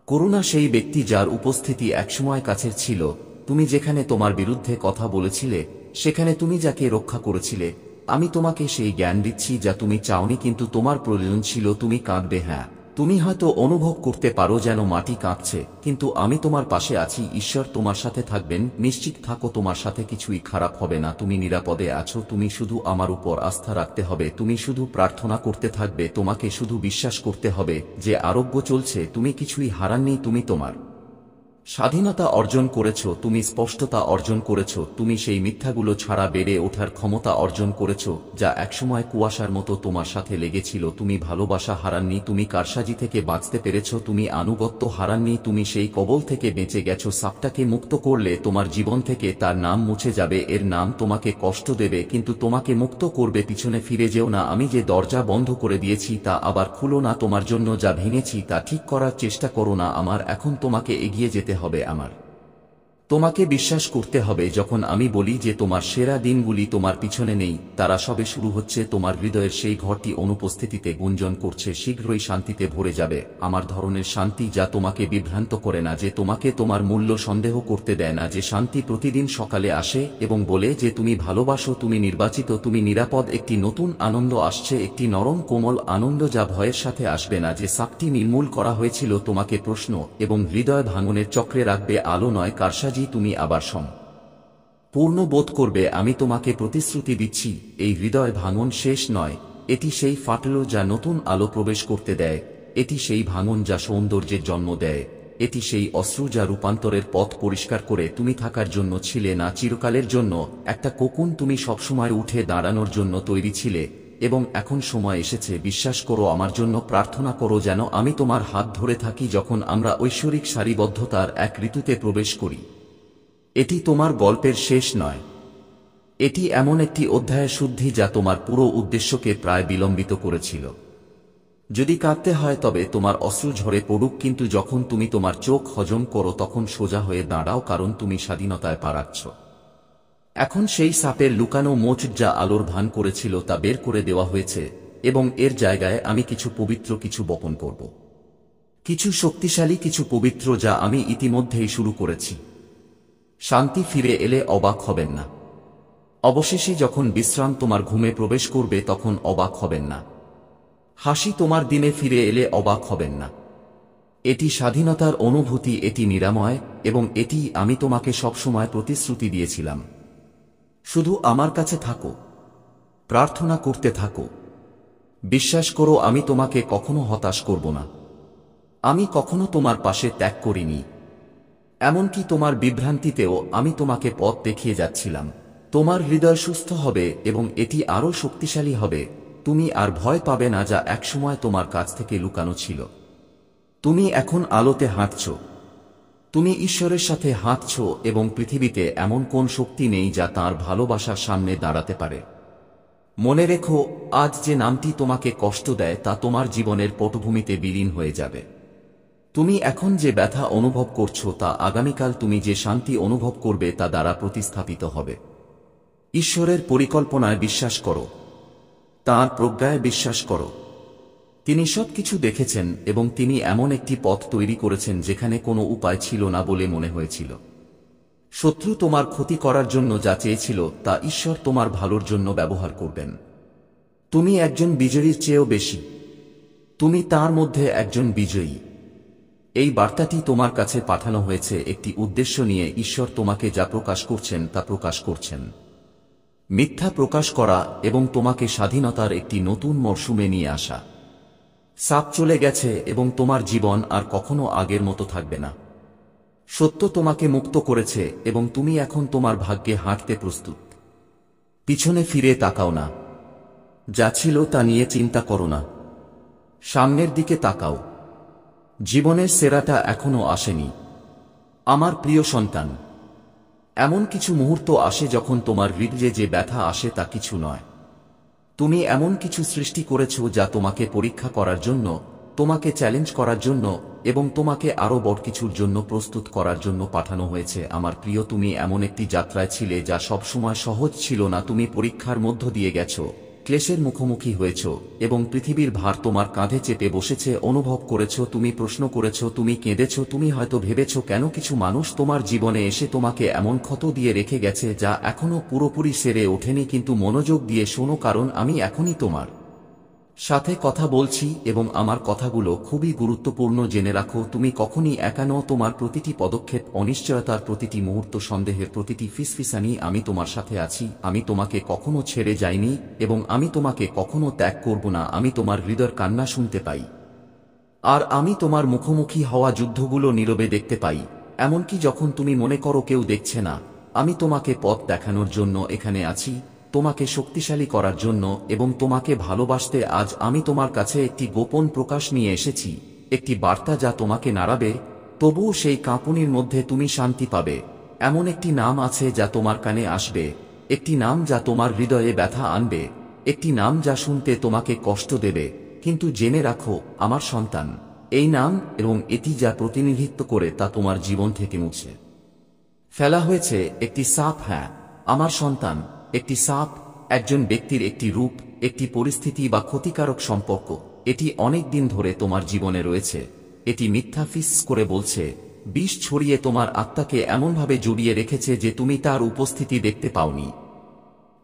করুণা। সেই ব্যক্তি যার উপস্থিতি একসময় কাছের ছিল, তুমি যেখানে তোমার বিরুদ্ধে কথা বলেছিলে, সেখানে তুমি যাকে রক্ষা করেছিলে, আমি তোমাকে সেই জ্ঞান দিচ্ছি যা তুমি চাওনি কিন্তু তোমার প্রয়োজন ছিল। তুমি কাঁদবে, হ্যাঁ, তুমি হয়তো অনুভব করতে পারো যেন মাটি কাঁপছে, কিন্তু আমি তোমার পাশে আছি। ঈশ্বর তোমার সাথে থাকবেন, নিশ্চিত থাকো, তোমার সাথে কিছুই খারাপ হবে না। তুমি নিরাপদে আছো, তুমি শুধু আমার উপর আস্থা রাখতে হবে, তুমি শুধু প্রার্থনা করতে থাকবে, তোমাকে শুধু বিশ্বাস করতে হবে যে আরোগ্য চলছে। তুমি কিছুই হারাননি, তুমি তোমার স্বাধীনতা অর্জন করেছ, তুমি স্পষ্টতা অর্জন করেছ, তুমি সেই মিথ্যাগুলো ছাড়া বেড়ে ওঠার ক্ষমতা অর্জন করেছ যা একসময় কুয়াশার মতো তোমার সাথে লেগেছিল। তুমি ভালোবাসা হারাননি, তুমি কারসাজি থেকে বাঁচতে পেরেছ, তুমি আনুগত্য হারাননি, তুমি সেই কবল থেকে বেঁচে গেছো। সাপটাকে মুক্ত করলে তোমার জীবন থেকে তার নাম মুছে যাবে, এর নাম তোমাকে কষ্ট দেবে, কিন্তু তোমাকে মুক্ত করবে। পিছনে ফিরে যেও না, আমি যে দরজা বন্ধ করে দিয়েছি তা আবার খুলো না, তোমার জন্য যা ভেঙেছি তা ঠিক করার চেষ্টা করো না। আমার এখন তোমাকে এগিয়ে যেতে হবে, আমার তোমাকে বিশ্বাস করতে হবে। যখন আমি বলি যে তোমার সেরা দিনগুলি তোমার পিছনে নেই, তারা সবে শুরু হচ্ছে। তোমার হৃদয়ের সেই ঘরটি অনুপস্থিতিতে গুঞ্জন করছে, শীঘ্রই শান্তিতে ভরে যাবে। আমার ধরনের শান্তি যা তোমাকে বিভ্রান্ত করে না, যে তোমাকে তোমার মূল্য সন্দেহ করতে দেয় না, যে শান্তি প্রতিদিন সকালে আসে এবং বলে যে তুমি ভালোবাসো, তুমি নির্বাচিত, তুমি নিরাপদ। একটি নতুন আনন্দ আসছে, একটি নরম কোমল আনন্দ যা ভয়ের সাথে আসবে না, যে সাপটি নির্মূল করা হয়েছিল তোমাকে প্রশ্ন এবং হৃদয় ভাঙনের চক্রে রাখবে, আলো নয় কারসাজি। তুমি আবার পূর্ণ বোধ করবে। আমি তোমাকে প্রতিশ্রুতি দিচ্ছি, এই হৃদয় ভাঙন শেষ নয়, এটি সেই ফাটল যা নতুন আলো প্রবেশ করতে দেয়, এটি সেই ভাঙন যা সৌন্দর্যের জন্ম দেয়, এটি সেই অশ্রু যা রূপান্তরের পথ পরিষ্কার করে। তুমি থাকার জন্য ছিলে না চিরকালের জন্য একটা কোকুন, তুমি সবসময় উঠে দাঁড়ানোর জন্য তৈরি ছিলে, এবং এখন সময় এসেছে। বিশ্বাস করো, আমার জন্য প্রার্থনা করো যেন আমি তোমার হাত ধরে থাকি যখন আমরা ঐশ্বরিক সারিবদ্ধতার এক ঋতুতে প্রবেশ করি। এটি তোমার গল্পের শেষ নয়, এটি এমন একটি অধ্যায়ের শুদ্ধি যা তোমার পুরো উদ্দেশ্যকে প্রায় বিলম্বিত করেছিল। যদি কাঁদতে হয় তবে তোমার অশ্রু ঝরে পড়ুক, কিন্তু যখন তুমি তোমার চোখ হজম করো তখন সোজা হয়ে দাঁড়াও, কারণ তুমি স্বাধীনতায় পা রাখছ। এখন সেই সাপের লুকানো মোচ যা আলোর ভান করেছিল তা বের করে দেওয়া হয়েছে, এবং এর জায়গায় আমি কিছু পবিত্র কিছু বপন করব, কিছু শক্তিশালী, কিছু পবিত্র যা আমি ইতিমধ্যেই শুরু করেছি। শান্তি ফিরে এলে অবাক হবেন না। অবশেষে যখন বিশ্রাম তোমার ঘুমে প্রবেশ করবে তখন অবাক হবেন না। হাসি তোমার দিনে ফিরে এলে অবাক হবেন না। এটি স্বাধীনতার অনুভূতি, এটি নিরাময়, এবং এটি আমি তোমাকে সবসময় প্রতিশ্রুতি দিয়েছিলাম। শুধু আমার কাছে থাকো, প্রার্থনা করতে থাকো, বিশ্বাস করো আমি তোমাকে কখনো হতাশ করব না। আমি কখনো তোমার পাশে ত্যাগ করিনি, এমনকি তোমার বিভ্রান্তিতেও আমি তোমাকে পথ দেখিয়ে যাচ্ছিলাম। তোমার হৃদয় সুস্থ হবে এবং এটি আরও শক্তিশালী হবে। তুমি আর ভয় পাবে না যা একসময় তোমার কাছ থেকে লুকানো ছিল। তুমি এখন আলোতে হাঁটছ, তুমি ঈশ্বরের সাথে হাঁটছ, এবং পৃথিবীতে এমন কোন শক্তি নেই যা তাঁর ভালোবাসার সামনে দাঁড়াতে পারে। মনে রেখো, আজ যে নামটি তোমাকে কষ্ট দেয় তা তোমার জীবনের পটভূমিতে বিলীন হয়ে যাবে। তুমি এখন যে ব্যথা অনুভব করছো তা আগামীকাল তুমি যে শান্তি অনুভব করবে তা দ্বারা প্রতিস্থাপিত হবে। ঈশ্বরের পরিকল্পনায় বিশ্বাস করো, তাঁর প্রজ্ঞায় বিশ্বাস করো। তিনি সবকিছু দেখেছেন এবং তিনি এমন একটি পথ তৈরি করেছেন যেখানে কোনো উপায় ছিল না বলে মনে হয়েছিল। শত্রু তোমার ক্ষতি করার জন্য যা চেয়েছিল তা ঈশ্বর তোমার ভালোর জন্য ব্যবহার করবেন। তুমি একজন বিজয়ীর চেয়েও বেশি। তুমি তার মধ্যে একজন বিজয়ী। এই বার্তাটি তোমার কাছে পাঠানো হয়েছে একটি উদ্দেশ্য নিয়ে। ঈশ্বর তোমাকে যা প্রকাশ করছেন তা প্রকাশ করছেন। মিথ্যা প্রকাশ করা এবং তোমাকে স্বাধীনতার একটি নতুন মরশুমে নিয়ে আসা। সাপ চলে গেছে এবং তোমার জীবন আর কখনো আগের মতো থাকবে না। সত্য তোমাকে মুক্ত করেছে এবং তুমি এখন তোমার ভাগ্যে হাঁটতে প্রস্তুত। পিছনে ফিরে তাকাও না। যা ছিল তা নিয়ে চিন্তা করো না। সামনের দিকে তাকাও। জীবনের সেরাটা এখনো আসেনি। আমার প্রিয় সন্তান, এমন কিছু মুহূর্ত আসে যখন তোমার হৃদয়ে যে ব্যথা আসে তা কিছু নয়। তুমি এমন কিছু সৃষ্টি করেছ যা তোমাকে পরীক্ষা করার জন্য, তোমাকে চ্যালেঞ্জ করার জন্য এবং তোমাকে আরো বড় কিছুর জন্য প্রস্তুত করার জন্য পাঠানো হয়েছে। আমার প্রিয়, তুমি এমন একটি যাত্রায় ছিলে যা সবসময় সহজ ছিল না। তুমি পরীক্ষার মধ্য দিয়ে গেছ, ক্লেশের মুখোমুখি হয়েছ এবং পৃথিবীর ভার তোমার কাঁধে চেপে বসেছে। অনুভব করেছ, তুমি প্রশ্ন করেছ, তুমি কেঁদেছ, তুমি হয়তো ভেবেছ কেন কিছু মানুষ তোমার জীবনে এসে তোমাকে এমন ক্ষত দিয়ে রেখে গেছে যা এখনো পুরোপুরি সেরে ওঠেনি। কিন্তু মনোযোগ দিয়ে শোনো, কারণ আমি এখনই তোমার সাথে কথা বলছি এবং আমার কথাগুলো খুবই গুরুত্বপূর্ণ। জেনে রাখো, তুমি কখনই একা নও। তোমার প্রতিটি পদক্ষেপ, অনিশ্চয়তার প্রতিটি মুহূর্ত, সন্দেহের প্রতিটি ফিসফিসানি, আমি তোমার সাথে আছি। আমি তোমাকে কখনো ছেড়ে যাইনি এবং আমি তোমাকে কখনো ত্যাগ করব না। আমি তোমার হৃদয়ের কান্না শুনতে পাই আর আমি তোমার মুখোমুখি হওয়া যুদ্ধগুলো নীরবে দেখতে পাই, এমনকি যখন তুমি মনে করো কেউ দেখছে না। আমি তোমাকে পথ দেখানোর জন্য এখানে আছি, তোমাকে শক্তিশালী করার জন্য এবং তোমাকে ভালোবাসতে। আজ আমি তোমার কাছে একটি গোপন প্রকাশ নিয়ে এসেছি, একটি বার্তা যা তোমাকে নাড়াবে, তবুও সেই কাঁপুনির মধ্যে তুমি শান্তি পাবে। এমন একটি নাম আছে যা তোমার কানে আসবে, একটি নাম যা তোমার হৃদয়ে ব্যথা আনবে, একটি নাম যা শুনতে তোমাকে কষ্ট দেবে, কিন্তু জেনে রাখো আমার সন্তান, এই নাম এবং এটি যা প্রতিনিধিত্ব করে তা তোমার জীবন থেকে মুছে ফেলা হয়েছে। একটি সাপ, হ্যাঁ আমার সন্তান, একটি সাপ, একজন ব্যক্তির একটি রূপ, একটি পরিস্থিতি বা ক্ষতিকারক সম্পর্ক। এটি অনেক দিন ধরে তোমার জীবনে রয়েছে। এটি মিথ্যা ফিস করে বলছে, বিষ ছড়িয়ে তোমার আত্মাকে এমনভাবে জড়িয়ে রেখেছে যে তুমি তার উপস্থিতি দেখতে পাওনি।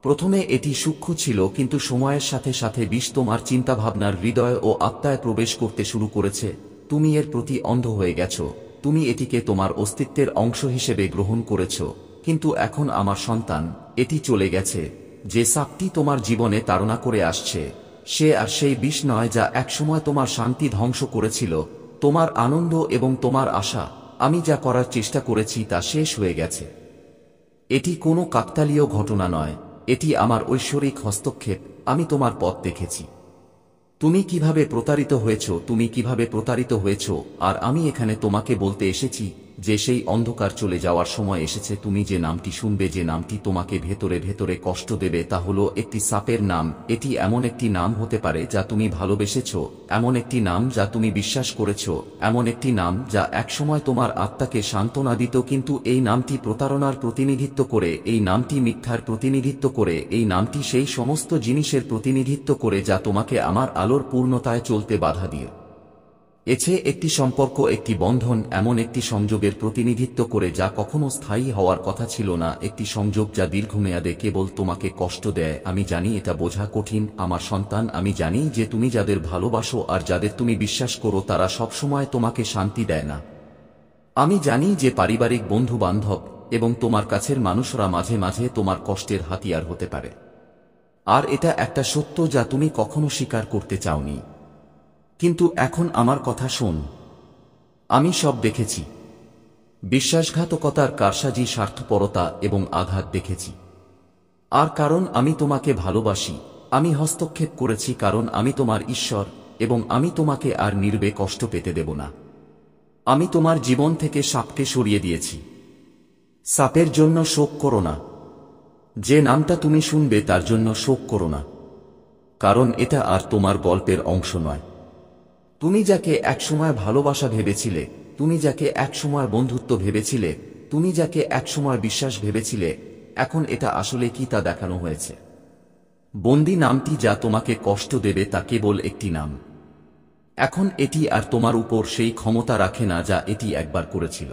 প্রথমে এটি সূক্ষ্ম ছিল, কিন্তু সময়ের সাথে সাথে বিষ তোমার চিন্তাভাবনার, হৃদয় ও আত্মায় প্রবেশ করতে শুরু করেছে। তুমি এর প্রতি অন্ধ হয়ে গেছ, তুমি এটিকে তোমার অস্তিত্বের অংশ হিসেবে গ্রহণ করেছ। কিন্তু এখন আমার সন্তান, এটি চলে গেছে। যে সাপটি তোমার জীবনে তাড়না করে আসছে, সে আর সেই বিষ নয় যা একসময় তোমার শান্তি ধ্বংস করেছিল, তোমার আনন্দ এবং তোমার আশা। আমি যা করার চেষ্টা করেছি তা শেষ হয়ে গেছে। এটি কোনো কাকতালীয় ঘটনা নয়, এটি আমার ঐশ্বরিক হস্তক্ষেপ। আমি তোমার পথ দেখেছি। তুমি কিভাবে প্রতারিত হয়েছ, তুমি কিভাবে প্রতারিত হয়েছ, আর আমি এখানে তোমাকে বলতে এসেছি যে সেই অন্ধকার চলে যাওয়ার সময় এসেছে। তুমি যে নামটি শুনবে, যে নামটি তোমাকে ভেতরে ভেতরে কষ্ট দেবে, তা হলো একটি সাপের নাম। এটি এমন একটি নাম হতে পারে যা তুমি ভালোবেসেছ, এমন একটি নাম যা তুমি বিশ্বাস করেছ, এমন একটি নাম যা একসময় তোমার আত্মাকে সান্ত্বনা দিত। কিন্তু এই নামটি প্রতারণার প্রতিনিধিত্ব করে, এই নামটি মিথ্যার প্রতিনিধিত্ব করে, এই নামটি সেই সমস্ত জিনিসের প্রতিনিধিত্ব করে যা তোমাকে আমার আলোর পূর্ণতায় চলতে বাধা দিয়ে এছে। একটি সম্পর্ক, একটি বন্ধন, এমন একটি সংযোগের প্রতিনিধিত্ব করে যা কখনো স্থায়ী হওয়ার কথা ছিল না। একটি সংযোগ যা দীর্ঘমেয়াদে কেবল তোমাকে কষ্ট দেয়। আমি জানি এটা বোঝা কঠিন আমার সন্তান। আমি জানি যে তুমি যাদের ভালোবাসো আর যাদের তুমি বিশ্বাস করো তারা সবসময় তোমাকে শান্তি দেয় না। আমি জানি যে পারিবারিক, বন্ধু বান্ধব এবং তোমার কাছের মানুষরা মাঝে মাঝে তোমার কষ্টের হাতিয়ার হতে পারে। আর এটা একটা সত্য যা তুমি কখনো স্বীকার করতে চাওনি। কিন্তু এখন আমার কথা শোন। আমি সব দেখেছি। বিশ্বাসঘাতকতার, কারসাজি, স্বার্থপরতা এবং আঘাত দেখেছি। আর কারণ আমি তোমাকে ভালোবাসি, আমি হস্তক্ষেপ করেছি, কারণ আমি তোমার ঈশ্বর এবং আমি তোমাকে আর নীরবে কষ্ট পেতে দেব না। আমি তোমার জীবন থেকে সাপকে সরিয়ে দিয়েছি। সাপের জন্য শোক করো না। যে নামটা তুমি শুনবে তার জন্য শোক করো না, কারণ এটা আর তোমার গল্পের অংশ নয়। তুমি যাকে একসময় ভালোবাসা ভেবেছিলে, তুমি যাকে একসময় বন্ধুত্ব ভেবেছিলে, তুমি যাকে একসময় বিশ্বাস ভেবেছিলে, এখন এটা আসলে কি তা দেখানো হয়েছে। বন্দী নামটি যা তোমাকে কষ্ট দেবে তা কেবল একটি নাম। এখন এটি আর তোমার উপর সেই ক্ষমতা রাখে না যা এটি একবার করেছিল।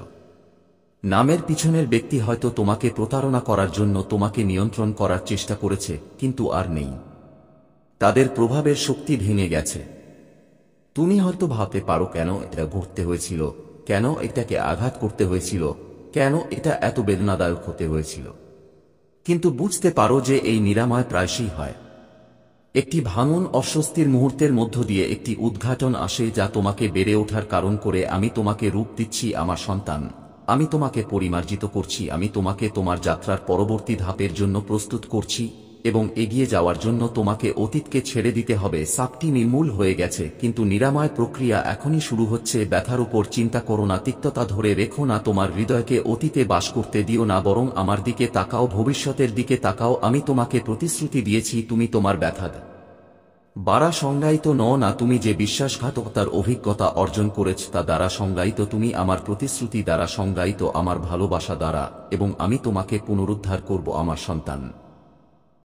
নামের পিছনের ব্যক্তি হয়তো তোমাকে প্রতারণা করার জন্য তোমাকে নিয়ন্ত্রণ করার চেষ্টা করেছে, কিন্তু আর নেই। তাদের প্রভাবের শক্তি ভেঙে গেছে। তুমি হয়তো ভাবতে পারো কেন এটা ঘটতে হয়েছিল, কেন এটাকে আঘাত করতে হয়েছিল, কেন এটা এত বেদনাদায়ক হতে হয়েছিল। কিন্তু বুঝতে পারো যে এই নিরাময় প্রায়শই হয়। একটি ভাঙন অস্বস্তির মুহূর্তের মধ্য দিয়ে একটি উদ্ঘাটন আসে যা তোমাকে বেড়ে ওঠার কারণ করে। আমি তোমাকে রূপ দিচ্ছি আমার সন্তান, আমি তোমাকে পরিমার্জিত করছি, আমি তোমাকে তোমার যাত্রার পরবর্তী ধাপের জন্য প্রস্তুত করছি এবং এগিয়ে যাওয়ার জন্য তোমাকে অতীতকে ছেড়ে দিতে হবে। সাপটি নির্মূল হয়ে গেছে, কিন্তু নিরাময় প্রক্রিয়া এখনই শুরু হচ্ছে। ব্যথার উপর চিন্তা করো না, তিক্ততা ধরে রেখো না, তোমার হৃদয়কে অতীতে বাস করতে দিও না, বরং আমার দিকে তাকাও, ভবিষ্যতের দিকে তাকাও। আমি তোমাকে প্রতিশ্রুতি দিয়েছি, তুমি তোমার ব্যথা দ্বারা সংজ্ঞায়িত নও না, তুমি যে বিশ্বাসঘাতকতার অভিজ্ঞতা অর্জন করেছ তা দ্বারা সংজ্ঞায়িত, তুমি আমার প্রতিশ্রুতি দ্বারা সংজ্ঞায়িত, আমার ভালোবাসা দ্বারা, এবং আমি তোমাকে পুনরুদ্ধার করব আমার সন্তান।